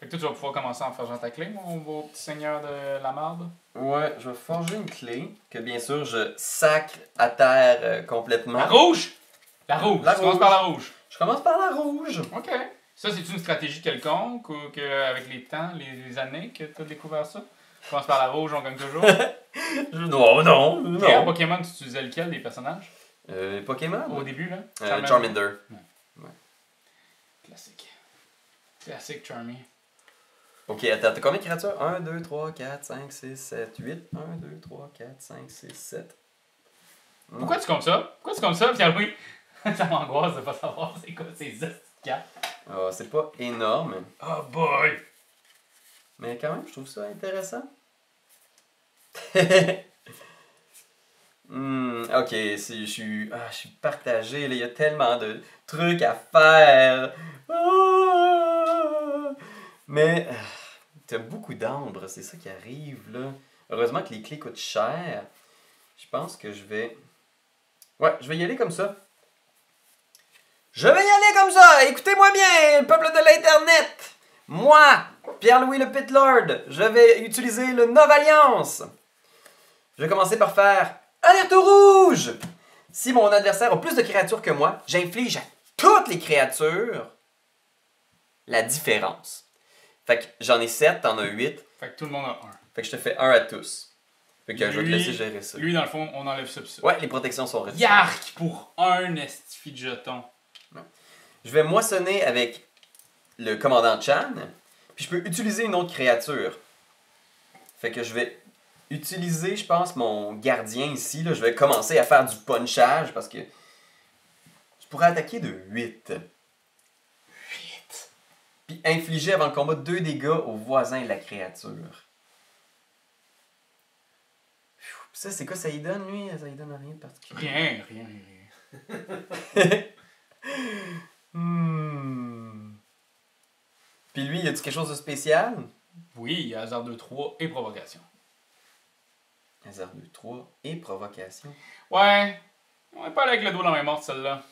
Fait que toi, tu vas pouvoir commencer en forgeant ta clé, mon beau petit seigneur de la marde. Ouais, je vais forger une clé que bien sûr je sacre à terre complètement. La rouge! La rouge! La Tu commences rouge. par la rouge. Je commence par la rouge. OK. Ça, c'est une stratégie quelconque ou qu'avec les temps, les années que tu as découvert ça? Tu commences par la rouge, on gagne toujours. Non. Et en Pokémon, tu utilisais lequel des personnages? Pokémon? Au début, là? Charmander. Classique Charmy. Ok, attends, t'as combien de créatures? 1, 2, 3, 4, 5, 6, 7, 8. 1, 2, 3, 4, 5, 6, 7. Pourquoi tu comptes ça? Pierre-Louis? Ça m'angoisse de pas savoir c'est quoi ces cartes. Ah, c'est pas énorme, Oh boy! mais quand même, je trouve ça intéressant. Ok, je suis partagé, là, il y a tellement de trucs à faire. Mais t'as beaucoup d'ambre, c'est ça qui arrive là. Heureusement que les clés coûtent cher. Je pense que je vais y aller comme ça. Je vais y aller comme ça! Écoutez-moi bien, le peuple de l'Internet! Moi, Pierre-Louis le Pitlord, je vais utiliser le Nova-Alliance. Je vais commencer par faire Alerte rouge! Si mon adversaire a plus de créatures que moi, j'inflige à toutes les créatures la différence. Fait que j'en ai 7, t'en as 8. Fait que tout le monde a un. Fait que je te fais 1 à tous. Fait que je vais te Lui- laisser gérer ça. Lui, dans le fond, on enlève ça pis ça. Ouais, les protections sont restées. Yark pour un estifi de jeton. Je vais moissonner avec le commandant Chan. Puis je peux utiliser une autre créature. Fait que je vais utiliser, je pense, mon gardien ici. Là. Je vais commencer à faire du punchage parce que je pourrais attaquer de 8. 8. Puis infliger avant le combat 2 dégâts aux voisins de la créature. Ça, c'est quoi ça y donne, lui? Ça y donne rien de particulier. Rien. Puis lui, y a-t-il quelque chose de spécial? Oui, il y a hasard 2-3 et provocation. Hasard 2, 3 et provocation. Ouais, on est pas allé avec le dos dans la main morte, celle-là.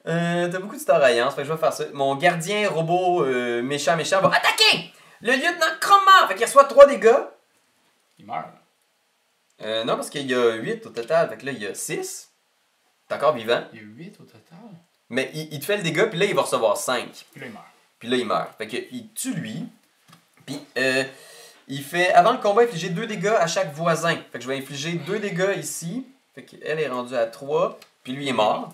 T'as beaucoup de Star Alliance, fait que je vais faire ça. Mon gardien robot méchant va attaquer le lieutenant Cromant! Fait qu'il reçoit 3 dégâts. Il meurt. Non, parce qu'il y a 8 au total, fait que là, il y a 6. T'es encore vivant. Il y a 8 au total. Mais il te fait le dégât, puis là, il va recevoir 5. Puis là, il meurt. Puis là, il meurt. Fait que il tue lui. Puis il fait, avant le combat, infliger 2 dégâts à chaque voisin. Fait que je vais infliger 2 dégâts ici. Fait qu'elle est rendue à 3. Puis lui, il est mort.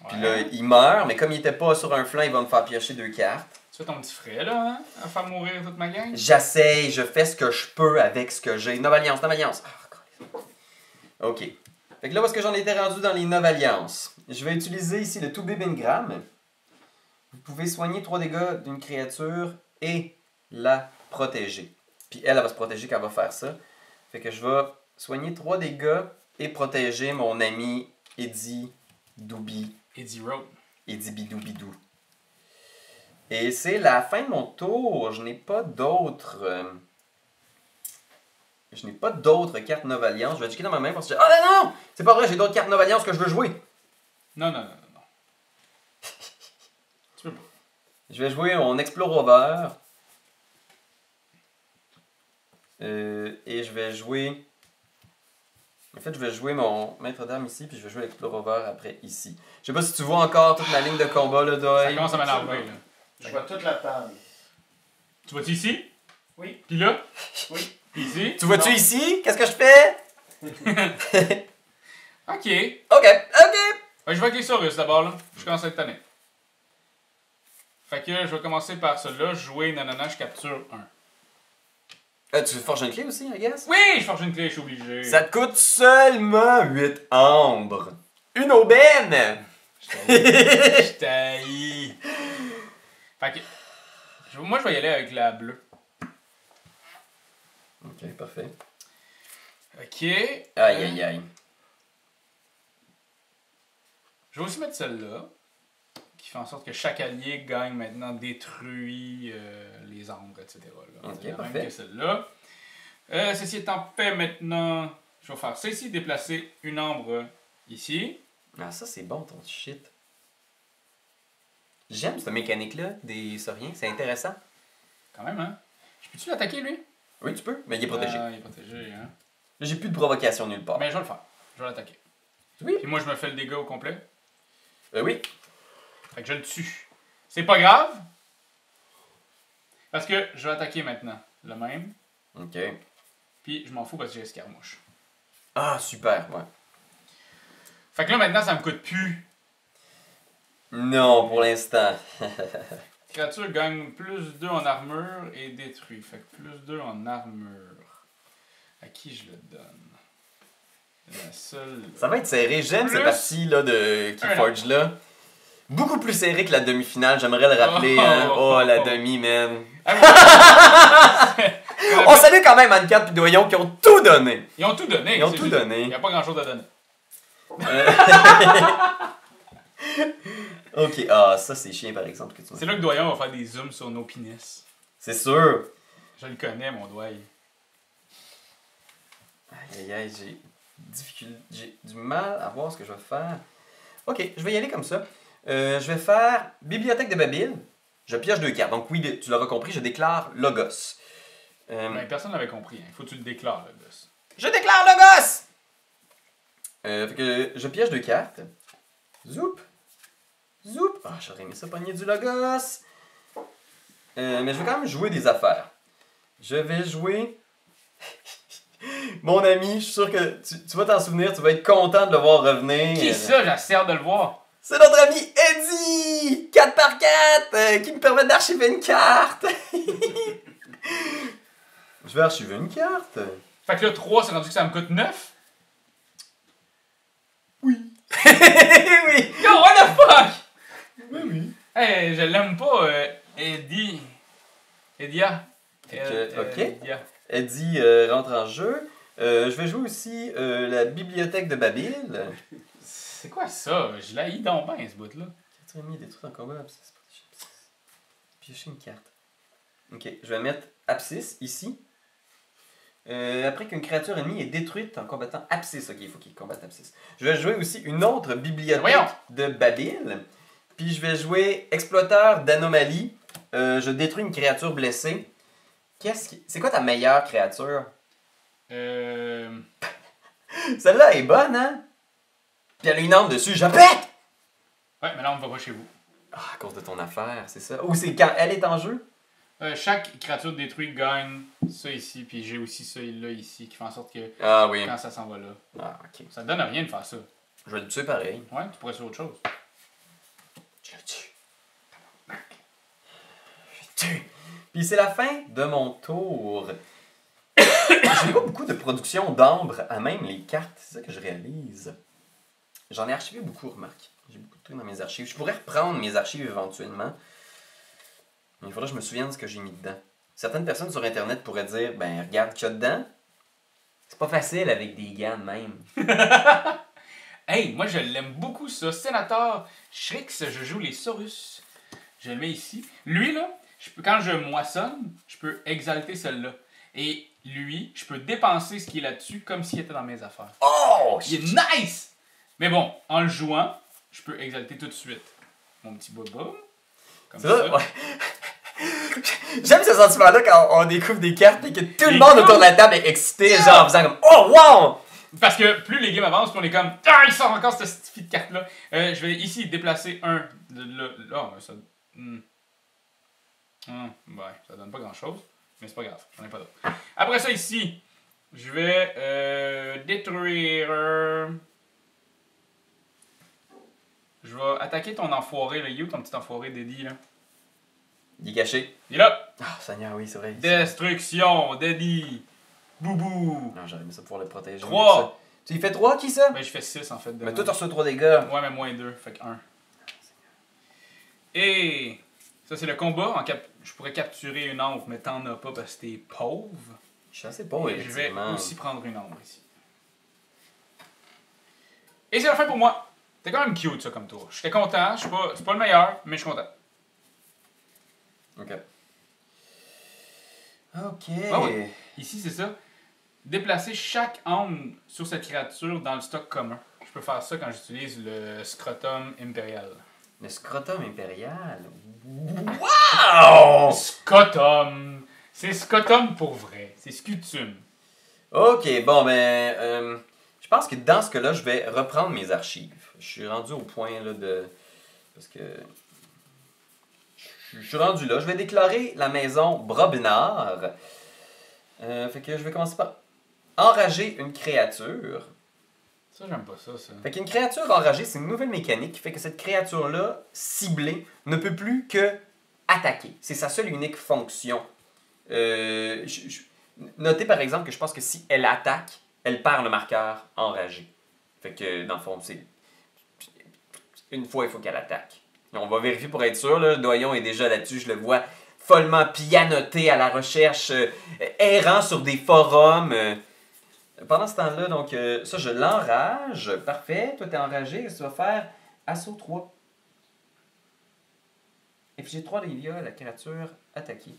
Puis là, il meurt, mais comme il était pas sur un flanc, il va me faire piocher 2 cartes. Tu fais ton petit frais, là, hein? À faire mourir toute ma gang? J'essaye, je fais ce que je peux avec ce que j'ai. Nova-Alliance, Nova-Alliance. Ok. Fait que là, où est-ce que j'en étais rendu dans les Nova-Alliances? Je vais utiliser ici le 2B Bengram. Vous pouvez soigner 3 dégâts d'une créature et la protéger. Puis elle va se protéger quand elle va faire ça. Fait que je vais soigner 3 dégâts et protéger mon ami Eddie Doubi. Eddie Road. Eddie Bidou Bidou. Et c'est la fin de mon tour. Je n'ai pas d'autres... Je n'ai pas d'autres cartes Nova-Alliance. Je vais checker dans ma main parce que... Oh non! C'est pas vrai, j'ai d'autres cartes Nova-Alliance que je veux jouer. Non. Tu peux pas. Je vais jouer mon Explore-Rover. Et je vais jouer... En fait, je vais jouer mon maître d'armes ici, puis je vais jouer l'Explore-Rover après ici. Je sais pas si tu vois encore toute la ligne de combat, là, Ça Doyle. commence à m'énerver, là. Je vois toute la table. Tu vas-tu ici? Oui. Puis là? Oui. Puis ici? Tu vois-tu Non. ici? Qu'est-ce que je fais? Ok. Ok. Ouais, je vais avec les Saurus d'abord, là. Je commence à être tanné. Fait que je vais commencer par celui-là. Jouer, nanana, je capture 1. Tu forges une clé aussi, I guess? Oui, je forge une clé, je suis obligé. Ça te coûte seulement 8 ambres. Une aubaine! Je t'haïs. Fait que... Moi, je vais y aller avec la bleue. Ok, parfait. Ok. Aïe. Je vais aussi mettre celle-là. Qui fait en sorte que chaque allié gagne maintenant détruit les ombres, etc. Là. Ok, C'est la même parfait. que celle-là. Ceci étant fait maintenant, je vais faire ceci, déplacer une ombre ici. Ah, ça, c'est bon, ton shit. J'aime cette mécanique-là des sauriens, c'est intéressant. Quand même, hein? Je peux-tu l'attaquer, lui? Oui, tu peux, mais il est protégé. Ah, il est protégé, hein? Là, j'ai plus de provocation nulle part. Mais je vais le faire. Je vais l'attaquer. Oui. Puis moi, je me fais le dégât au complet. Oui. Fait que je le tue. C'est pas grave. Parce que je vais attaquer maintenant. Le même. Ok. Puis je m'en fous parce que j'ai escarmouche. Ah, super, ouais. Fait que là, maintenant, ça me coûte plus. Non, pour l'instant. Créature gagne plus 2 en armure et détruit. Fait que plus 2 en armure. À qui je le donne? La seule... Ça va être serré. J'aime Plus cette partie-là de un Keyforge-là. Beaucoup plus serré que la demi-finale, j'aimerais le rappeler. Hein. Oh, la demi, man. On salue quand même Anne-Cat et Doyon qui ont tout donné. Ils ont tout donné. Ils ont c'est tout juste- donné. Il n'y a pas grand-chose à donner. Ok, ah, ça c'est chiant par exemple que tu C'est là que Doyon va faire des zooms sur nos pénis. C'est sûr. Je le connais, mon doigt. Aïe, j'ai du mal à voir ce que je vais faire. Ok, je vais y aller comme ça. Je vais faire Bibliothèque de Babyle. Je pioche 2 cartes. Donc oui, tu l'auras compris, je déclare Logos. Mais personne n'avait compris. Il faut que tu le déclares, le gosse. Je déclare Logos! Fait que je pioche 2 cartes. Zoup! Zoup! Ah, j'aurais aimé ça pogner du Logos. Mais je vais quand même jouer des affaires. Je vais jouer... Mon ami, je suis sûr que tu vas t'en souvenir, tu vas être content de le voir revenir. Qui ça? J'essaie de le voir. C'est notre ami Eddie! 4x4! Qui me permet d'archiver une carte! Je vais archiver une carte. Fait que là, 3, c'est rendu que ça me coûte 9. Oui. Oui! Yo, what the fuck? oui. Hey, je l'aime pas, Eddie. Edia. Ok. Edia. Eddie rentre en jeu. Je vais jouer aussi la bibliothèque de Babyle. C'est quoi ça? Je l'haïs donc bien, ce bout-là. Tu as mis des trucs en combat. Piocher une carte. Ok, je vais mettre Abscisse ici. Après qu'une créature ennemie est détruite en combattant Abscisse. Ok, il faut qu'il combatte Abscisse. Je vais jouer aussi une autre bibliothèque de Babyle. Puis je vais jouer Exploiteur d'anomalie. Je détruis une créature blessée. C'est quoi ta meilleure créature? Celle-là est bonne, hein? Puis elle a une arme dessus, je pète! Ouais, mais là, on va pas chez vous. Ah, à cause de ton affaire, c'est ça. Ou c'est quand elle est en jeu? Chaque créature détruite gagne ça ici, puis j'ai aussi ça là ici, qui fait en sorte que Ah oui. quand ça s'en va là. Ah, ok. Ça te donne rien de faire ça. Je vais le tuer pareil. Ouais, tu pourrais faire autre chose. Je le tue. Je le tue. Puis c'est la fin de mon tour. J'ai pas beaucoup de production d'ambre à même les cartes, c'est ça que je réalise. J'en ai archivé beaucoup, remarque. J'ai beaucoup de trucs dans mes archives. Je pourrais reprendre mes archives éventuellement. Mais il faudrait que je me souvienne de ce que j'ai mis dedans. Certaines personnes sur Internet pourraient dire, ben regarde ce qu'il y a dedans. C'est pas facile avec des gants de même. Hey, moi je l'aime beaucoup ça. Sénateur Shrix, je joue les Saurus. Je le mets ici. Lui là, quand je moissonne, je peux exalter celle-là. Et lui, je peux dépenser ce qui est là-dessus comme s'il était dans mes affaires. Oh! Il est nice! Mais bon, en le jouant, je peux exalter tout de suite mon petit boba. Comme C'est ça? Ouais. J'aime ce sentiment-là quand on découvre des cartes et que tout le monde autour de la table est excité, genre en faisant comme oh wow! Parce que plus les games avancent, plus on est comme ah, il sort encore cette petite carte-là. Je vais ici déplacer un de là. Là, ça. Ouais, ça donne pas grand-chose. Mais c'est pas grave, j'en ai pas d'autre. Après ça, ici, je vais détruire. Je vais attaquer ton enfoiré, là. You, ton petit enfoiré d'Eddie, là. Il est caché. Il est là! Ah, Seigneur, oui, c'est vrai. Destruction d'Eddie! Boubou! Non, j'aurais aimé ça pour le protéger. 3! Tu y fais 3, qui ça? Ben, je fais 6 en fait. Mais toi, t'as reçu 3 dégâts. Ouais, mais moins 2, fait que 1. Et ça, c'est le combat. Je pourrais capturer une ombre, mais t'en as pas parce que t'es pauvre. Je suis assez pauvre, Et je vais effectivement. aussi prendre une ombre ici. Et c'est la fin pour moi. C'était quand même cute ça comme tour. J'étais content, c'est pas le meilleur, mais je suis content. Ok. Ok. Ah oui. Ici, c'est ça. Déplacer chaque ombre sur cette créature dans le stock commun. Je peux faire ça quand j'utilise le scrotum impérial. Le scrotum impérial. Wow! Scotum! C'est scotum pour vrai. C'est scutum. Ok, bon, ben. Je pense que dans ce cas-là, je vais reprendre mes archives. Je suis rendu au point là de. Parce que. Je suis rendu là. Je vais déclarer la maison Brobinard. Fait que je vais commencer par enrager une créature. Ça, j'aime pas ça. Fait qu'une créature enragée, c'est une nouvelle mécanique qui fait que cette créature-là, ciblée, ne peut plus que attaquer. C'est sa seule et unique fonction. Notez par exemple que je pense que si elle attaque, elle perd le marqueur enragé. Fait que dans le fond, c'est une fois, il faut qu'elle attaque. On va vérifier pour être sûr. Là. Le doyon est déjà là-dessus. Je le vois follement pianoté à la recherche, errant sur des forums. Pendant ce temps-là, donc, ça, je l'enrage. Parfait. Toi, t'es enragé. Qu'est-ce que tu vas faire? Assaut 3. Et puis j'ai 3 dégâts à la créature attaquée.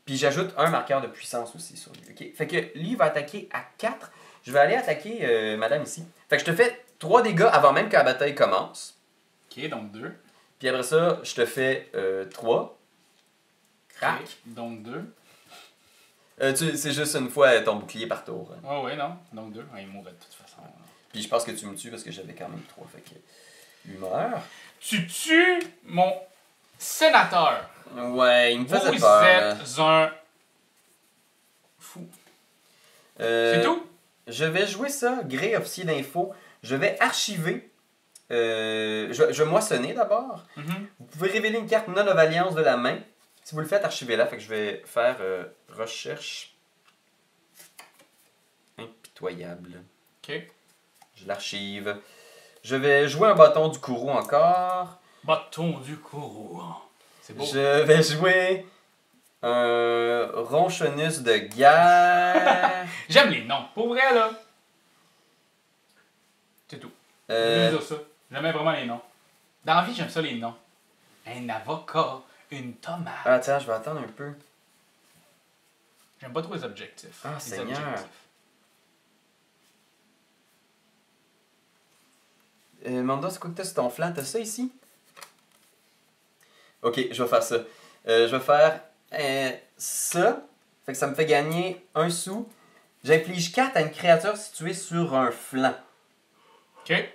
Puis j'ajoute un marqueur de puissance aussi sur lui. Okay? Fait que lui, il va attaquer à 4. Je vais aller attaquer madame ici. Fait que je te fais 3 dégâts avant même que la bataille commence. Ok, donc 2. Puis après ça, je te fais 3. Crac. Okay, donc 2. C'est juste une fois ton bouclier par tour. Hein. Oh ouais, non. Donc 2. Il mourrait de toute façon. Puis je pense que tu me tues parce que j'avais quand même 3. Fait que lui meurt. Tu tues mon sénateur. Ouais, il me faisait Vous peur. êtes un fou. C'est tout? Je vais jouer ça, gré officier d'info. Je vais archiver. Je vais moissonner d'abord. Vous pouvez révéler une carte non of alliance de la main. Si vous le faites, archivez-la. Fait que je vais faire recherche impitoyable. Ok. Je l'archive. Je vais jouer un bâton du courroux encore. Bâton du courroux. C'est beau. Je vais jouer un ronchonus de guerre. J'aime les noms. Pour vrai, là. C'est tout. Euh, J'aime ça. J'aime vraiment les noms. Dans la vie, j'aime ça les noms. Un avocat, une tomate. Attends, je vais attendre un peu. J'aime pas trop les objectifs. Ah, Les Seigneur. objectifs. Manda, c'est quoi que t'as sur ton flanc? T'as ça ici? Ok, je vais faire ça. Je vais faire ça. Fait que ça me fait gagner 1 sou. J'inflige 4 à une créature située sur un flanc. Ok. Fait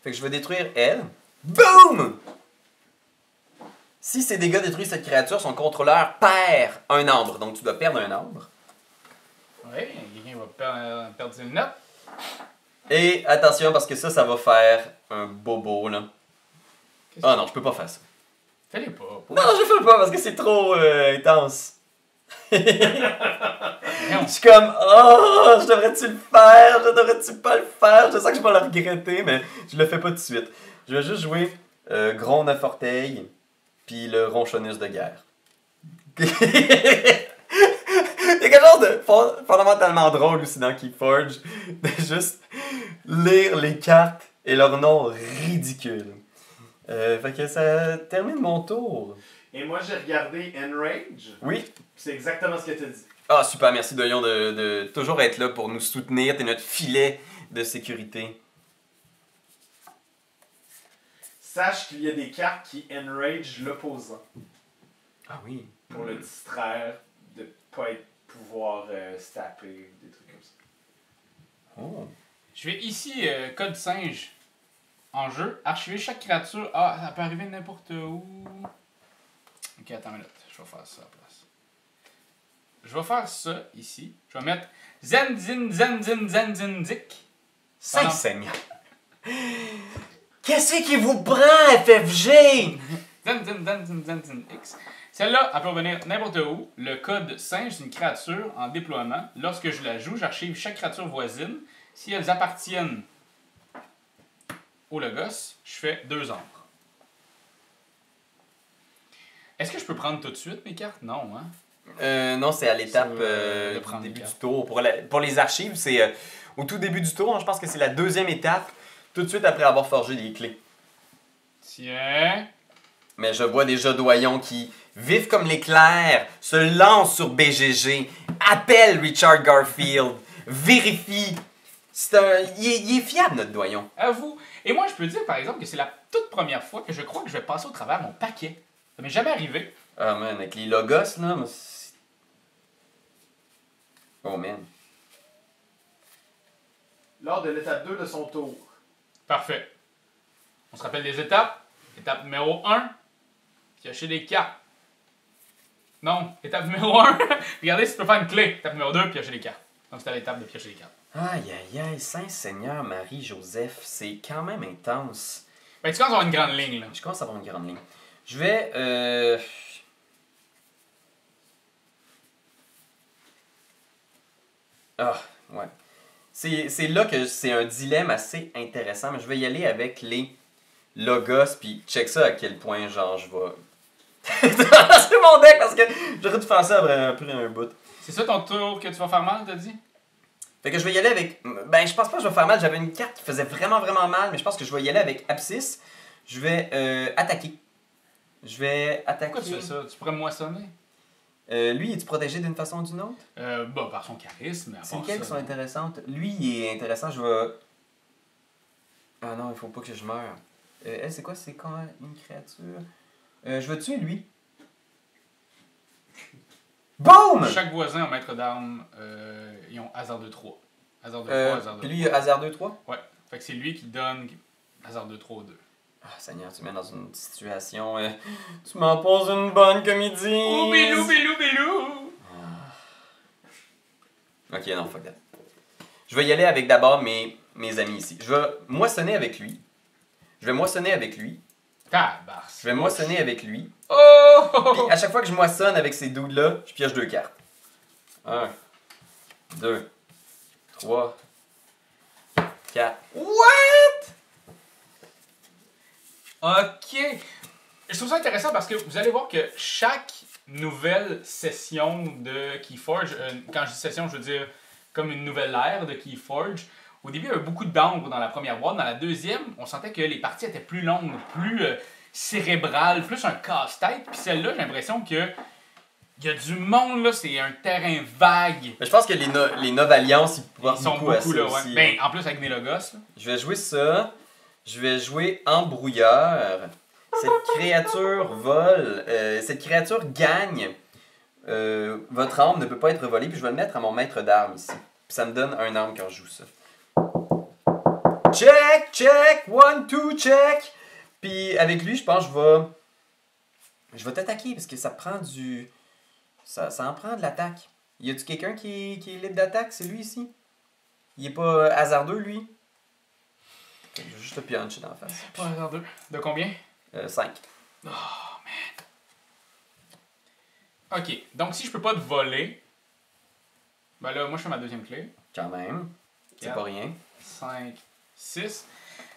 que je vais détruire elle. Boom! Si ces dégâts détruisent cette créature, son contrôleur perd un ambre. Donc tu dois perdre un ambre. Oui, quelqu'un va perdre ses notes. Et attention, parce que ça va faire un bobo, là. Ah non, je peux pas faire ça. Fais-les pas. Non, je fais pas parce que c'est trop intense. Je suis comme, oh, je devrais-tu le faire? Je devrais-tu pas le faire? Je sais que je vais le regretter, mais je le fais pas tout de suite. Je vais juste jouer Gros 9 orteils, puis le ronchonus de guerre. Il y a quelque chose de fondamentalement drôle aussi dans Keyforge, de juste lire les cartes et leurs noms ridicules. Fait que ça termine mon tour. Et moi, j'ai regardé Enrage. Oui. C'est exactement ce que tu as dit. Ah, super, merci Doyon de toujours être là pour nous soutenir. T'es notre filet de sécurité. Sache qu'il y a des cartes qui enrage l'opposant Ah oui. pour le distraire de pas pouvoir se taper, des trucs comme ça. Oh. Je vais ici, code singe, en jeu, archiver chaque créature. Ah, ça peut arriver n'importe où. Ok, attends une minute, je vais faire ça à la place. Je vais faire ça ici. Je vais mettre Zenzik. Saint-Seigneur. Qu'est-ce qui vous prend, FFG? X. Celle-là, elle peut revenir n'importe où. Le code singe, c'est une créature en déploiement. Lorsque je la joue, j'archive chaque créature voisine. Si elles appartiennent au Logos, je fais 2 ombres. Est-ce que je peux prendre tout de suite mes cartes? Non, hein? Non, c'est à l'étape de du prendre début les du cartes. tour. Pour les archives, c'est au tout début du tour. Hein, je pense que c'est la 2e étape, tout de suite après avoir forgé les clés. Tiens. Mais je vois déjà Doyon qui, vif comme l'éclair, se lance sur BGG, appelle Richard Garfield, vérifie. Il est fiable, notre Doyon. À vous. Et moi, je peux dire, par exemple, que c'est la toute première fois que je crois que je vais passer au travers mon paquet. Ça m'est jamais arrivé. Ah man, avec les logos là, oh man. Lors de l'étape 2 de son tour, Parfait. On se rappelle des étapes. Étape numéro 1, piocher des cartes. Non, étape numéro 1, regardez si tu peux faire une clé. Étape numéro 2, piocher des cartes. Donc c'était l'étape de piocher des cartes. Aïe aïe aïe, Saint-Seigneur Marie-Joseph, c'est quand même intense. Fait que tu commences à avoir une grande ligne, là. Je commence à avoir une grande ligne. Je vais... Ah, ouais. C'est là que c'est un dilemme assez intéressant, mais je vais y aller avec les logos, puis check ça à quel point, genre, je vais... c'est mon deck, parce que j'aurais dû faire ça après un bout. C'est ça ton tour que tu vas faire mal, t'as dit? Fait que je vais y aller avec... Ben, je pense pas que je vais faire mal. J'avais une carte qui faisait vraiment, vraiment mal, mais je pense que je vais y aller avec Abscisse. Je vais attaquer. Je vais attaquer... Pourquoi tu fais ça? Tu pourrais me moissonner? Lui, es-tu protégé d'une façon ou d'une autre? Bah, par son charisme, mais à C'est part lesquelles ça, qui sont intéressantes? Lui, il est intéressant. Je vais... Ah non, il faut pas que je meure. Elle, c'est quoi? C'est quand une créature? Je vais tuer lui. Boom! Chaque voisin en maître d'armes, ils ont hasard de 3. Hasard de 3, hasard de Puis lui, il a hasard 2-3? 3. Ouais. Fait que c'est lui qui donne hasard de 3 aux 2. Ah, Seigneur, tu me mets dans une situation... tu m'en poses une bonne comédie! Ouh, bilou, bilou, bilou! Ok, non, fuck that. Je vais y aller avec d'abord mes amis ici. Je vais moissonner avec lui. Je vais moissonner avec lui. Tabarce. Je vais moissonner avec lui. Oh! Puis à chaque fois que je moissonne avec ces dudes-là, je pioche 2 cartes. 1, 2, 3, 4. What? OK. Je trouve ça intéressant parce que vous allez voir que chaque nouvelle session de Keyforge, quand je dis session, je veux dire comme une nouvelle ère de Keyforge, au début, il y avait beaucoup d'encre dans la première boîte. Dans la deuxième, on sentait que les parties étaient plus longues, plus cérébrales, plus un casse-tête. Puis celle-là, j'ai l'impression que il y a du monde, là, c'est un terrain vague. Mais je pense que les Nova-Alliances, ils sont beaucoup à ça là, aussi. ouais. Ben, en plus avec des logos. Là. Je vais jouer ça. Je vais jouer Embrouilleur. Cette créature vole. Cette créature gagne. Votre arme ne peut pas être volée. Puis je vais le mettre à mon maître d'armes ici. Puis ça me donne un arme quand je joue ça. Check, check, 1, 2, check. Puis avec lui, je pense que je vais t'attaquer parce que ça prend du... Ça en prend de l'attaque. Y a-tu quelqu'un qui est libre d'attaque? C'est lui ici? Il est pas hasardeux, lui? Je vais juste le pioncher dans la face. Pas hasardeux. De combien? 5. Oh, man. Ok, donc si je peux pas te voler, ben là, moi je fais ma deuxième clé. Quand même. C'est pas rien. 5, 6.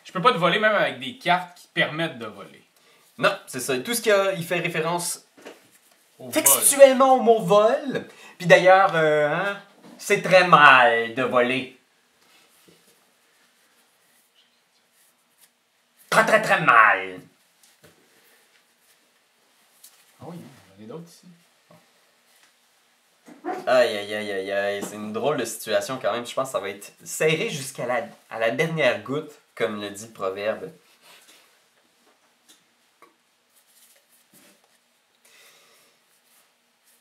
Je peux pas te voler même avec des cartes qui permettent de voler. Non, c'est ça. Tout ce il fait référence Au vol. textuellement au mot vol. Puis d'ailleurs, c'est très mal de voler. Très très très mal. Ah oui, j'en ai d'autres ici. Aïe aïe aïe aïe aïe, c'est une drôle de situation quand même. Je pense que ça va être serré jusqu'à la dernière goutte, comme le dit le proverbe.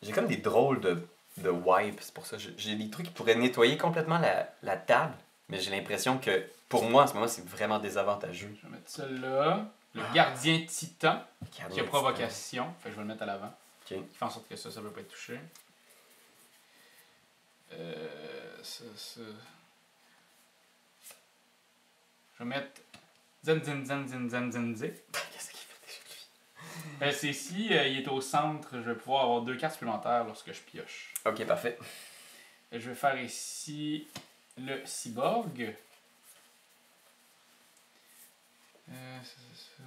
J'ai comme des drôles de wipes, c'est pour ça. J'ai des trucs qui pourraient nettoyer complètement la table, mais j'ai l'impression que pour moi en ce moment c'est vraiment désavantageux. Je vais mettre celui-là. Le gardien titan, Gardien qui a titan. provocation. Fait que je vais le mettre à l'avant. Ok. Qui fait en sorte que ça peut pas être touché. Ça. Je vais mettre Zen Zen Zen Zen Zen Zen Zen. Qu'est-ce qu'il fait déjà? C'est si il est au centre, je vais pouvoir avoir 2 cartes supplémentaires lorsque je pioche. Ok, parfait. Je vais faire ici le cyborg. Ça.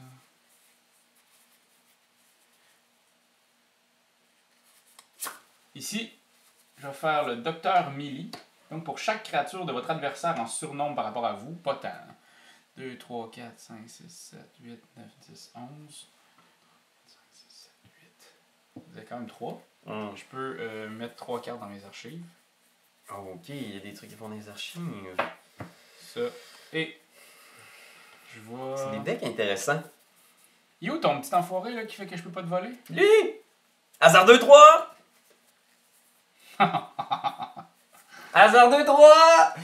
Ici, je vais faire le docteur Millie. Donc, pour chaque créature de votre adversaire en surnombre par rapport à vous, pas tant. 2, 3, 4, 5, 6, 7, 8, 9, 10, 11. 5, 6, 7, 8. Vous avez quand même 3. Je peux mettre 3 cartes dans mes archives. Oh, ok, il y a des trucs qui font des archives. Ça. Et je vois. C'est des decks intéressants. Il est où ton petit enfoiré là, qui fait que je peux pas te voler? Lui! Hasard 2-3! Hasard 2-3!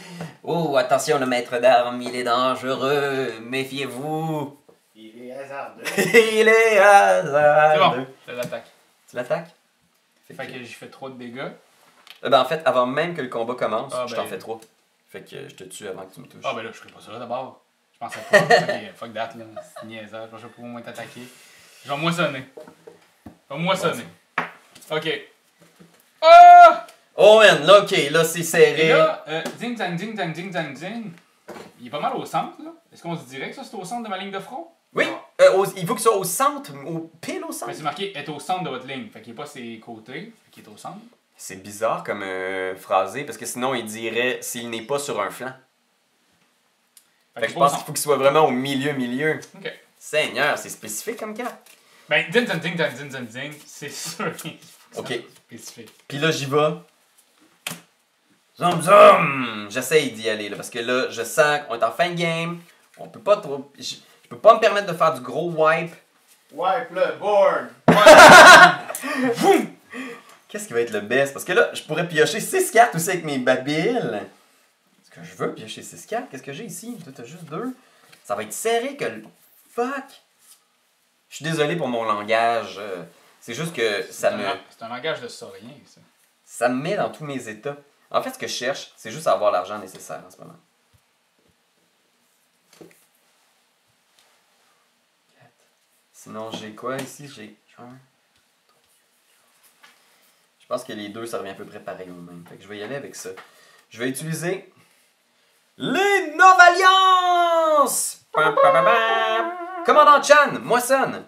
Oh, attention, le maître d'armes, il est dangereux. Méfiez-vous. Il est hasardeux. Il est C'est hasardeux. bon, je l'attaque. Tu l'attaques? Fait que j'ai fait 3 de dégâts. Ben, en fait, avant même que le combat commence, Ah, je ben. t'en fais 3. Fait que je te tue avant que tu me touches. Ah ben là, je ferai pas ça d'abord. Je pensais pas. Ok, fuck that là. C'est niaisage. Je vais pas au moins t'attaquer. Je vais moissonner. Je vais moissonner. Ok. Ah! Oh man, là, ok, là c'est serré. Et là, ding dang ding dang ding dang ding. Il est pas mal au centre là. Est-ce qu'on se dirait que ça c'est au centre de ma ligne de front? Oui, il faut que ce soit au centre, pile au centre. Ben, c'est marqué est au centre de votre ligne. Fait qu'il est pas ses côtés. Fait qu'il est au centre. C'est bizarre comme phrasé, parce que sinon il dirait s'il n'est pas sur un flanc. Fait que je pense qu'il faut qu'il soit vraiment au milieu. Ok. Seigneur, c'est spécifique comme carte. Ben, ding dang ding dang ding dang ding, c'est sûr qu'il faut que ça Ok. soit spécifique. Puis là, j'y vais. Zoom zoom! J'essaye d'y aller, là, parce que là, je sens qu'on est en fin de game. On peut pas trop... Je peux pas me permettre de faire du gros wipe. Wipe le board. Qu'est-ce qui va être le best? Parce que là, je pourrais piocher 6 cartes aussi avec mes babiles. Est-ce que je veux piocher 6 cartes? Qu'est-ce que j'ai ici? Toi, t'as juste 2. Ça va être serré que le... Fuck! Je suis désolé pour mon langage. C'est juste que ça me... C'est un langage de saurien, ça. Ça me met dans tous mes états. En fait, ce que je cherche, c'est juste à avoir l'argent nécessaire en ce moment. 4. Sinon, j'ai quoi ici? J'ai 1. Je pense que les deux, ça revient à peu près pareil au même. Fait que je vais y aller avec ça. Je vais utiliser les Nova-Alliances! Commandant Chan, moissonne.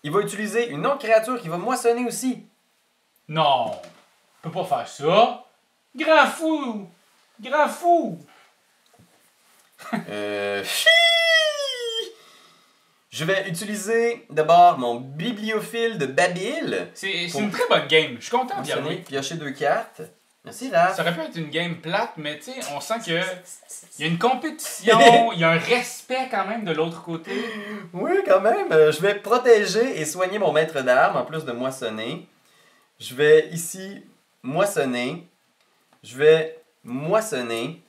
Il va utiliser une autre créature qui va moissonner aussi. Non, on peut pas faire ça. Grand fou! Grand fou! Je vais utiliser d'abord mon bibliophile de Babil. C'est Pour une très bonne game. Je suis content d'y moissonner, aller. piocher 2 cartes. Merci, Raph. Ça aurait pu être une game plate, mais tu sais, on sent qu'il y a une compétition, il y a un respect quand même de l'autre côté. Oui, quand même. Je vais protéger et soigner mon maître d'armes en plus de moissonner. Je vais ici moissonner. Je vais moissonner.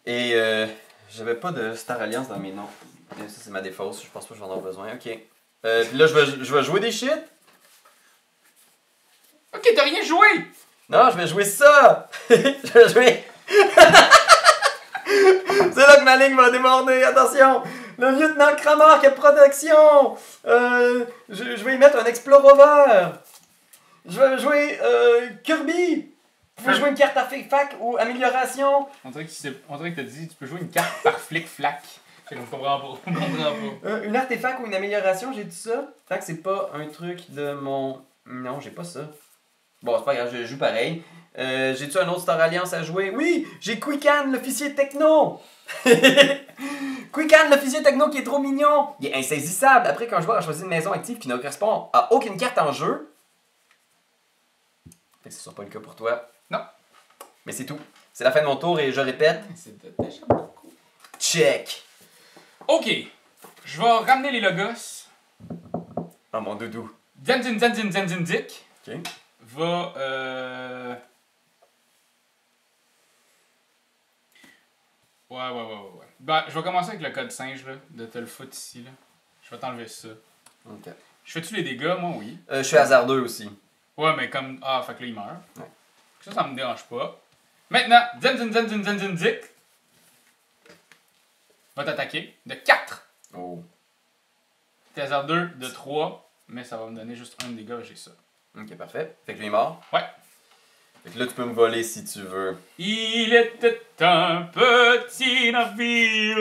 Et j'avais pas de Star Alliance dans mes noms. Ça, c'est ma défausse. Je pense pas que j'en ai besoin. Ok. Puis là, je vais jouer des shit. Ok, t'as rien joué! Non, je vais jouer ça! Je vais jouer. C'est là que ma ligne va déborder, attention! Le lieutenant Kramer qui a protection! Je vais y mettre un Explorer! Je vais jouer Kirby! Vous pouvez jouer une carte à fac ou amélioration? On dirait que t'as dit, tu peux jouer une carte par flic-flac. Je comprends pas. On comprend pas. Une artefact ou une amélioration, j'ai dit ça? Tant que c'est pas un truc de mon... Non, j'ai pas ça. Bon, c'est pas grave, je joue pareil. J'ai-tu un autre Star Alliance à jouer? Oui! J'ai Quickan, l'officier techno! Quickan, l'officier techno qui est trop mignon! Il est insaisissable. Après, quand je vois choisir une maison active qui ne correspond à aucune carte en jeu... Fait que ce sera pas le cas pour toi. Non. Mais c'est tout. C'est la fin de mon tour et je répète... C'est déjà beaucoup. Check! Ok. Je vais ramener les logos. Oh mon doudou. Zenzin Dick Ok. va... Ouais. Ben, je vais commencer avec le code singe, là, de te le foutre ici, là. Je vais t'enlever ça. Ok. Je fais-tu les dégâts, moi, oui. Je suis hasardeux aussi. Ouais, mais comme... Ah, fait que là, il meurt. Ouais. Ça me dérange pas. Maintenant, Zenzin Dick va t'attaquer de 4. Oh. T'es hasardeux de 3, mais ça va me donner juste un dégât, j'ai ça. Ok, parfait. Fait que lui est mort. Ouais. Fait que là, tu peux me voler si tu veux. Il était un petit navire.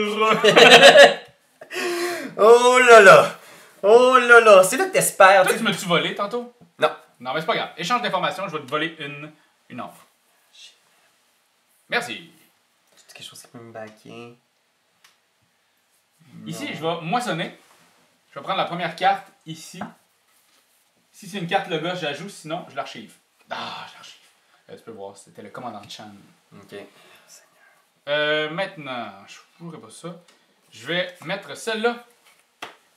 Oh là là! Oh là là! C'est là que t'espères. Toi, tu m'as-tu volé tantôt? Non. Non, mais c'est pas grave. Échange d'informations, je vais te voler une ombre. Merci. C'est quelque chose qui peut me baquer. Ici, je vais moissonner. Je vais prendre la première carte ici. Si c'est une carte le gars, je la joue, sinon je l'archive. Ah, je l'archive. Tu peux voir, c'était le commandant Chan. Ok. Maintenant, je ne jouerai pas ça. Je vais mettre celle-là.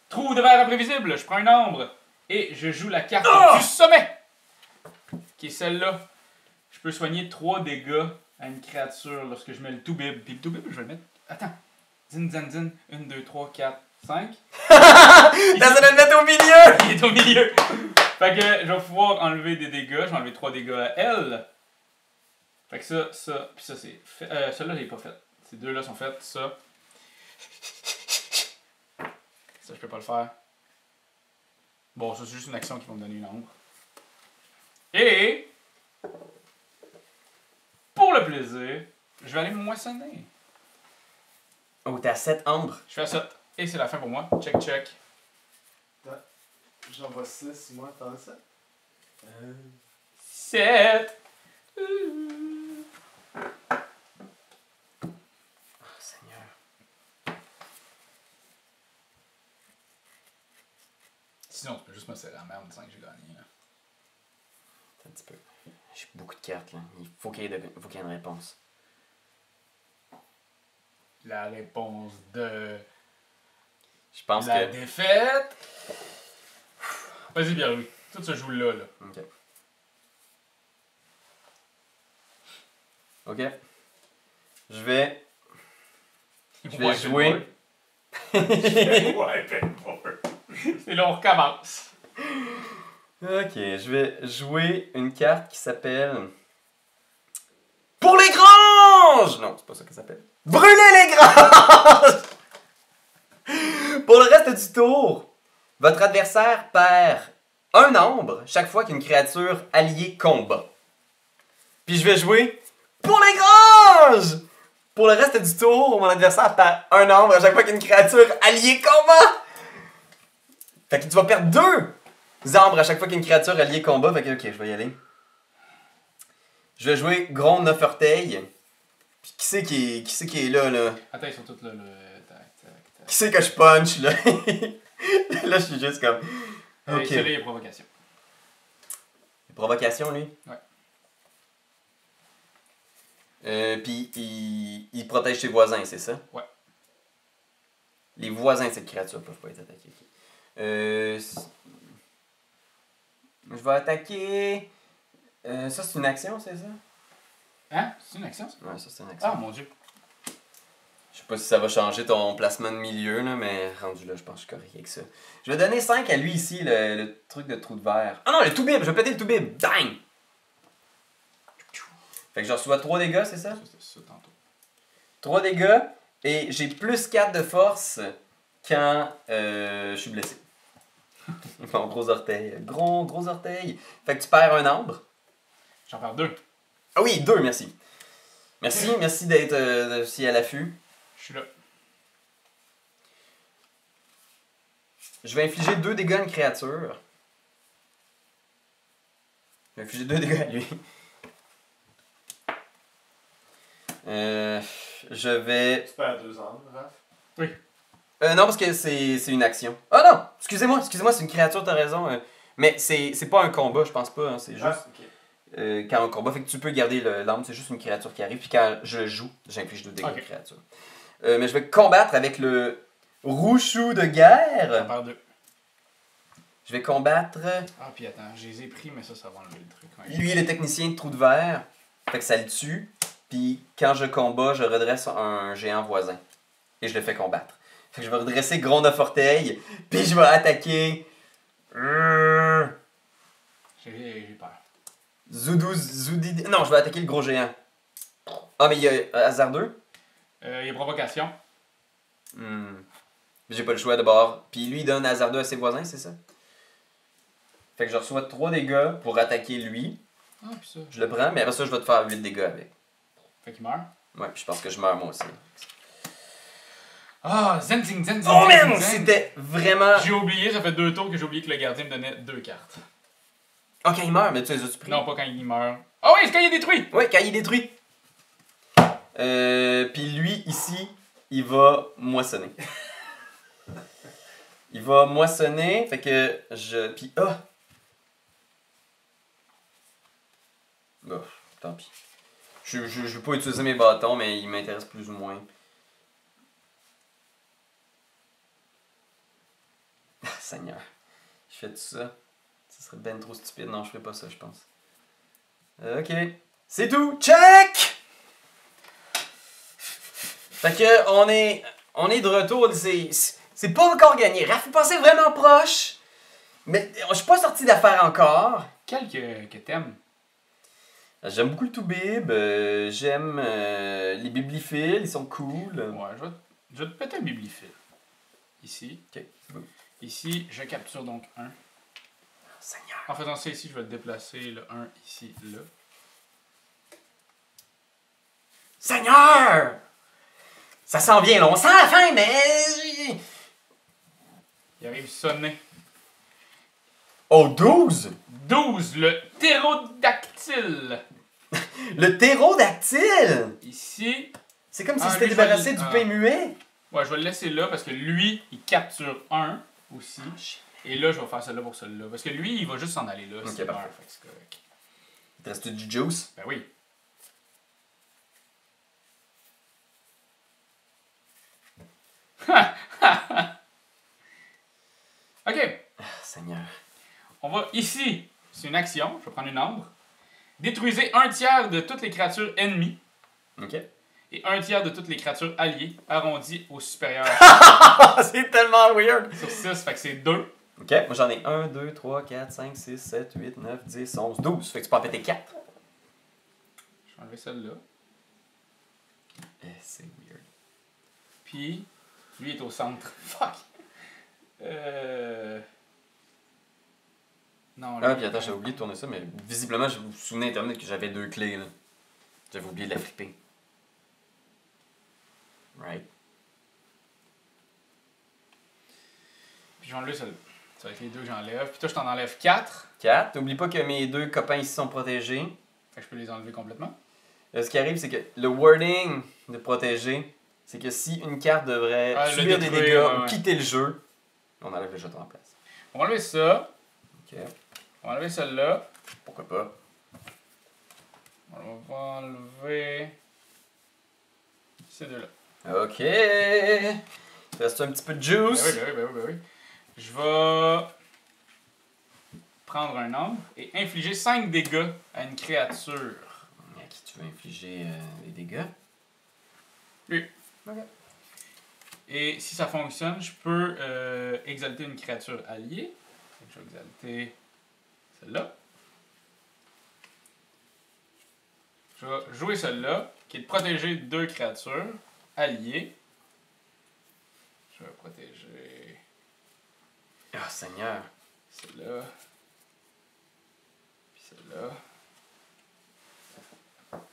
Trou de verre imprévisible. Je prends une ombre et je joue la carte du sommet. Qui est celle-là. Je peux soigner 3 dégâts à une créature lorsque je mets le tout-bib. Puis le tout-bib, je vais le mettre... Attends. Zin. 1, 2, 3, 4, 5. Là, ça doit le mettre au milieu! Il est au milieu. Fait que je vais pouvoir enlever des dégâts. Je vais enlever 3 dégâts à elle. Fait que ça, puis ça c'est fait. Celui-là, je l'ai pas fait. Ces deux-là sont faits. Ça, je peux pas le faire. Bon, ça, c'est juste une action qui va me donner une ombre. Et, pour le plaisir, je vais aller me moissonner. Oh, t'as 7 ombres. Je fais ça. Et c'est la fin pour moi. Check. J'en vois 6, moi, t'en as 7? 7. Oh, Seigneur. Sinon, tu peux juste me serrer la merde en disant que j'ai gagné. Là. Attends un petit peu. J'ai beaucoup de cartes, là. Il faut qu'il y ait une réponse. La réponse de Je pense la que... défaite. Vas-y, Pierre-Louis. Tout se joue là. Ok. Ok. Je vais jouer... Et là, on recommence. Ok, je vais jouer une carte qui s'appelle... Pour les granges! Non, c'est pas ça qu'elle s'appelle. Brûler les granges! Pour le reste du tour, votre adversaire perd un ombre chaque fois qu'une créature alliée combat. Puis je vais jouer pour les granges! Pour le reste du tour, mon adversaire perd un nombre à chaque fois qu'une créature alliée combat. Fait que tu vas perdre 2 arbres à chaque fois qu'une créature alliée combat. Fait que, ok, je vais y aller. Je vais jouer Gronde 9 orteils. Puis qui c'est qui est là, là? Attends, ils sont tous là, là. Tac. Qui c'est que je punch, là? Là, je suis juste comme... Ok. Celui-là, il y a provocation. Provocation, lui? Ouais. Puis il protège ses voisins, c'est ça? Ouais. Les voisins de cette créature peuvent pas être attaqués. Je vais attaquer... ça, c'est une action, c'est ça? Hein? C'est une action, ça? Ouais, ça, c'est une action. Ah, mon Dieu. Je sais pas si ça va changer ton placement de milieu, là, mais rendu là, je pense que je suis correct avec ça. Je vais donner 5 à lui ici, le truc de trou de verre. Ah non, le tout-bib! Je vais péter le tout-bib! Dang! Fait que je reçois 3 dégâts, c'est ça? C'était ça tantôt. 3 dégâts, et j'ai plus 4 de force quand je suis blessé. Mon gros orteil. Gros orteil. Fait que tu perds un arbre. J'en perds 2. Ah oui, 2, merci. Merci d'être aussi à l'affût. Je suis là. Je vais infliger 2 dégâts à une créature. Je vais infliger 2 dégâts à lui. Je vais... Tu perds 2 arbres, Raph. Oui. Non, parce que c'est une action. Ah non! Excusez-moi, c'est une créature, t'as raison. Mais c'est pas un combat, je pense pas. Hein, c'est juste quand un combat. Fait que tu peux garder l'arme, c'est juste une créature qui arrive. Puis quand je joue, j'inflige 2 dégâts à la créature. Mais je vais combattre avec le Rouchou de guerre. J'en perds 2. Je vais combattre... Ah, puis attends, je les ai pris, mais ça va enlever le truc. Ouais. Lui, le technicien de trou de verre. Fait que ça le tue. Puis quand je combats, je redresse un géant voisin. Et je le fais combattre. Fait que je vais redresser Gronde de Orteil. Puis je vais attaquer... J'ai peur. Zoudidi... Non, je vais attaquer le gros géant. Ah, mais il y a hasardeux. Il y a provocation. J'ai pas le choix d'abord. Puis lui, il donne hasardeux à ses voisins, c'est ça? Fait que je reçois 3 dégâts pour attaquer lui. Ah, puis ça. Je le prends, mais après ça, je vais te faire 8 dégâts avec. Fait qu'il meurt. Ouais, puis je pense que je meurs moi aussi. Ah, zenzing. Oh man! C'était vraiment... J'ai oublié, ça fait 2 tours que j'ai oublié que le gardien me donnait 2 cartes. Ah, quand il meurt, mais tu les as-tu pris? Non, pas quand il meurt. Ah oui, c'est quand il est détruit! Oui, quand il est détruit. Puis lui, ici, il va moissonner. Il va moissonner, fait que je... Puis, Bon, tant pis. Je veux pas utiliser mes bâtons, mais ils m'intéressent plus ou moins. Ah, Seigneur. Je fais tout ça. Ce serait ben trop stupide. Non, je ferais pas ça, je pense. Ok. C'est tout. Check! Fait que, on est de retour. C'est pas encore gagné. Raph est passé vraiment proche. Mais je suis pas sorti d'affaire encore. Quel que t'aimes? J'aime beaucoup le Toubib. J'aime les bibliphiles. Ils sont cool. Ouais, je vais te péter un bibliophile. Ici. Ok. Ici, je capture donc un. Seigneur. En faisant ça ici, je vais le déplacer le 1 ici, là. Seigneur! Ça s'en vient, là. On sent la fin, mais... Il arrive sonner. Oh, 12! 12, le ptérodactyle. Le ptérodactyle! Ici. C'est comme si Ah, c'était lui, je vais débarrassé le- du ah. pain muet. Ouais, je vais le laisser là parce que lui, il capture un aussi. Et là, je vais faire celle-là pour celle-là. Parce que lui, il va juste s'en aller là. Ok, s'il parfait. meurt, fait que c'est correct. Il te reste du juice? Ben oui. Ok. Ah, Seigneur. On va ici. C'est une action. Je vais prendre une ombre. Détruisez un tiers de toutes les créatures ennemies Ok. et un tiers de toutes les créatures alliées, arrondi au supérieur. C'est tellement weird! Sur 6, fait que c'est 2. Ok, moi j'en ai 1, 2, 3, 4, 5, 6, 7, 8, 9, 10, 11, 12. Fait que tu peux en péter 4. Je vais enlever celle-là. C'est weird. Puis, lui est au centre. Fuck! Non, Ah, puis attends, j'avais oublié de tourner ça, mais visiblement, je vous souvenez Internet que j'avais 2 clés, là. J'avais oublié de la flipper. Right. Puis je vais enlever celle-là. Ça va être les deux que j'enlève. Puis toi, je t'en enlève 4. 4. N'oublie pas que mes deux copains ici sont protégés. Fait que je peux les enlever complètement. Ce qui arrive, c'est que le wording de protéger, c'est que si une carte devrait subir des dégâts ou quitter le jeu, on enlève le jeton en place. On va enlever ça. Ok. On va enlever celle-là. Pourquoi pas? On va enlever ces deux-là. Ok. Il reste un petit peu de juice. Ben oui. Je vais prendre un nombre et infliger 5 dégâts à une créature. À qui tu veux infliger des dégâts? Lui. Ok. Et si ça fonctionne, je peux exalter une créature alliée. Donc, je vais exalter celle-là. Je vais jouer celle-là, qui est de protéger 2 créatures alliées. Je vais protéger Ah, Seigneur. celle-là. Puis celle-là.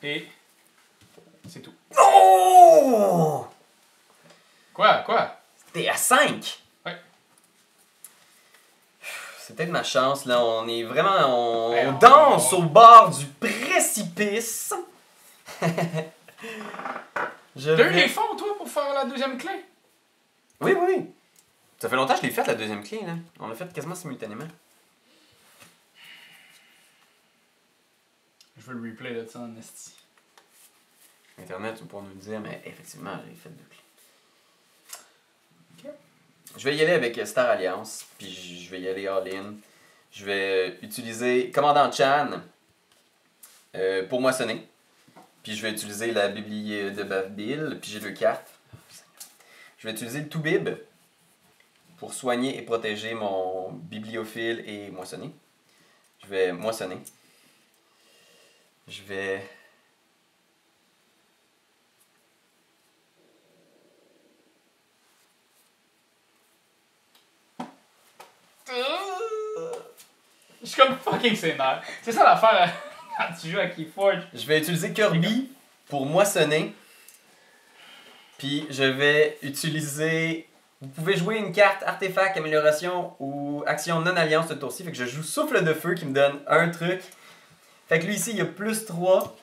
Et c'est tout. Oh! Quoi? T'es à 5? Ouais. C'est peut-être ma chance, là. On est vraiment... Ouais, on danse au bord du précipice. Deux les fonds, toi, pour faire la deuxième clé? Oui. Ça fait longtemps que je l'ai faite, la deuxième clé, là. On l'a faite quasiment simultanément. Je veux le replay de ça en esti. Internet, tu vas pouvoir nous le dire, mais effectivement, j'ai fait 2 clés. Ok. Je vais y aller avec Star Alliance, puis je vais y aller all-in. Je vais utiliser Commandant Chan pour moissonner. Puis je vais utiliser la Bibli de Bavbil, puis j'ai 2 cartes. Je vais utiliser le Toubib pour soigner et protéger mon bibliophile et moissonner. Je vais moissonner. Je vais... Je suis comme fucking sénère. C'est ça l'affaire quand tu joues à Keyforge. Je vais utiliser Kirby pour moissonner. Puis je vais utiliser... Vous pouvez jouer une carte artefact, amélioration ou action non-alliance ce tour-ci. Fait que je joue souffle de feu qui me donne un truc. Fait que lui ici, il a plus 3.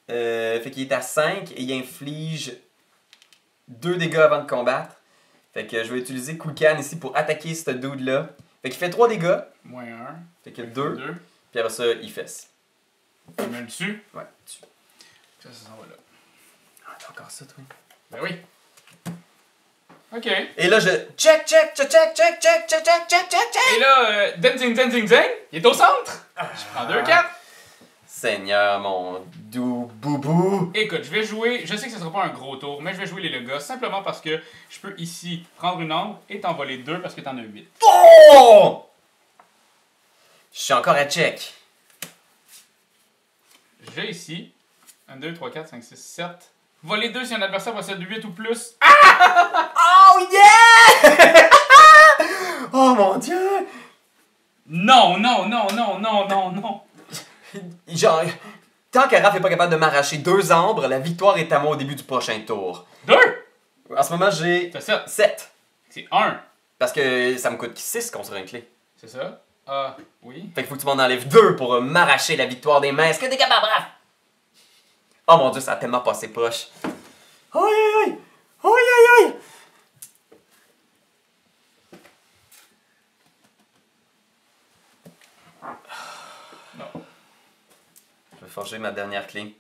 Fait qu'il est à 5 et il inflige 2 dégâts avant de combattre. Fait que je vais utiliser Kukan ici pour attaquer ce dude-là. Fait qu'il fait 3 dégâts. Moins 1. Fait que 2. 2. Puis après ça, il fesse. Tu mets le dessus. Ouais, dessus. Ça s'en va là. Ah, t'as encore ça, toi? Ben oui. Ok. Et là, je check. Et là, Dancing, il est au centre. Je prends 2 cartes. Seigneur, mon doux boubou. Écoute, je vais jouer, je sais que ce sera pas un gros tour, mais je vais jouer les Legas simplement parce que je peux ici prendre une ombre et t'envoler 2 parce que t'en as 8. Oh! Je suis encore à check. J'ai ici 1, 2, 3, 4, 5, 6, 7. Voler 2 si un adversaire possède 8 ou plus. Oh yeah! Oh mon dieu! Non. Genre, tant que Raph est pas capable de m'arracher 2 ombres, la victoire est à moi au début du prochain tour. 2! En ce moment, j'ai C'est ça. 7. C'est 1. Parce que ça me coûte 6 construire une clé. C'est ça? Ah, oui. Fait qu'il faut que tu m'en enlèves 2 pour m'arracher la victoire des mains. Est-ce que t'es capable, Raph? Oh mon dieu, ça a tellement passé poche. Aïe! Non. Je vais forger ma dernière clé.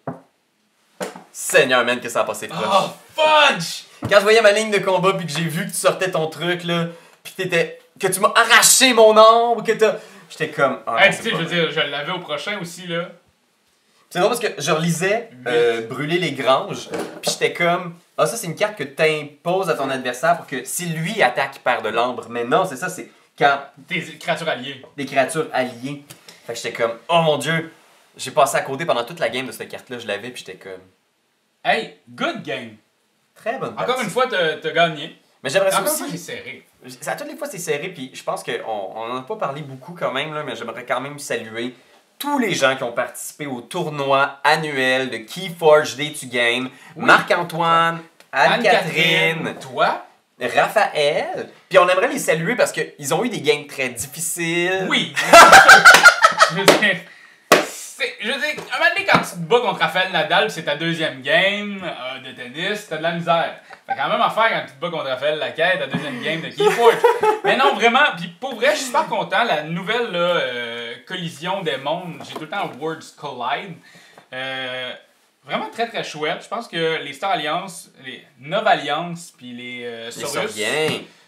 Seigneur, man, que ça a passé proche. Oh, fudge! Quand je voyais ma ligne de combat puis que j'ai vu que tu sortais ton truc, là, pis que tu m'as arraché mon ombre, que t'as... J'étais comme... Ah, Hey, non, tu c'est sais, pas je veux vrai. dire, je l'avais au prochain aussi, là. C'est drôle parce que je relisais Brûler les granges, puis j'étais comme... Ah, ça, c'est une carte que t'imposes à ton adversaire pour que si lui attaque, il perd de l'ombre. Mais non, c'est ça, c'est quand Tes créatures alliées. des créatures alliées. Fait que j'étais comme... Oh mon dieu! J'ai passé à côté pendant toute la game de cette carte-là, je l'avais, puis j'étais comme... Hey, good game. Très bonne partie. Encore une fois, t'as gagné. Mais j'aimerais ça Encore une fois, aussi... c'est serré. À toutes les fois, c'est serré, puis je pense qu'on n'en a pas parlé beaucoup quand même, là, mais j'aimerais quand même saluer tous les gens qui ont participé au tournoi annuel de Keyforge Day to Game. Oui. Marc-Antoine, Anne-Catherine, toi, Raphaël. Puis on aimerait les saluer parce qu'ils ont eu des games très difficiles. oui. Je veux dire, un moment donné, quand tu te bats contre Rafael Nadal, c'est ta deuxième game de tennis, t'as de la misère. Fait quand même affaire quand tu te bats contre Raphaël Laquette, ta deuxième game de keyboard. Mais non, vraiment, puis pour vrai, je suis super content. La nouvelle là, collision des mondes, j'ai tout le temps Worlds Collide. Vraiment très très chouette. Je pense que les Star Alliance, les Nova Alliance, puis les Saurus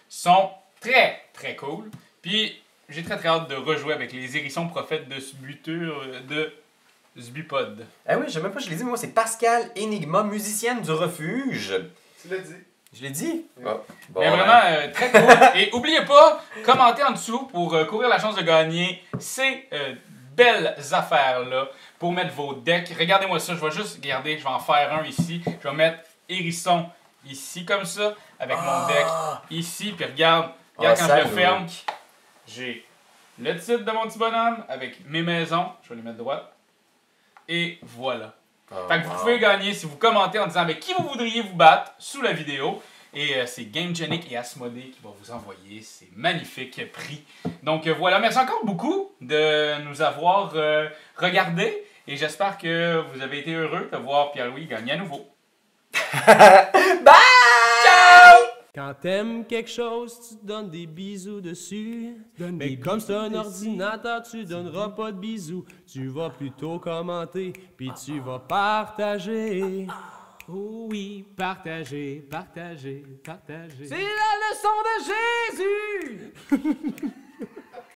sont très très cool. Puis j'ai très très hâte de rejouer avec les hérissons prophètes de Zbipod. Ah oui, je sais même pas, je l'ai dit, moi c'est Pascal Enigma, musicienne du refuge. Tu l'as dit. Je l'ai dit? Oh. Bon, mais vraiment très cool. Et oubliez pas, commentez en dessous pour courir la chance de gagner ces belles affaires-là pour mettre vos decks. Regardez-moi ça, je vais juste regarder, je vais en faire un ici. Je vais mettre hérisson ici comme ça, avec mon deck ici. Puis regarde quand je le ferme, j'ai le titre de mon petit bonhomme avec mes maisons. Je vais les mettre droite. Et voilà. Fait que vous pouvez gagner si vous commentez en disant avec qui vous voudriez vous battre sous la vidéo. Et c'est GameGenic et Asmodée qui vont vous envoyer ces magnifiques prix. Donc voilà, merci encore beaucoup de nous avoir regardés. Et j'espère que vous avez été heureux de voir Pierre-Louis gagner à nouveau. Bye! Ciao! Quand t'aimes quelque chose, tu te donnes des bisous dessus. Mais comme c'est un ordinateur, tu donneras pas de bisous. Tu vas plutôt commenter, puis tu vas partager. Oh oui, partager, partager, partager. C'est la leçon de Jésus!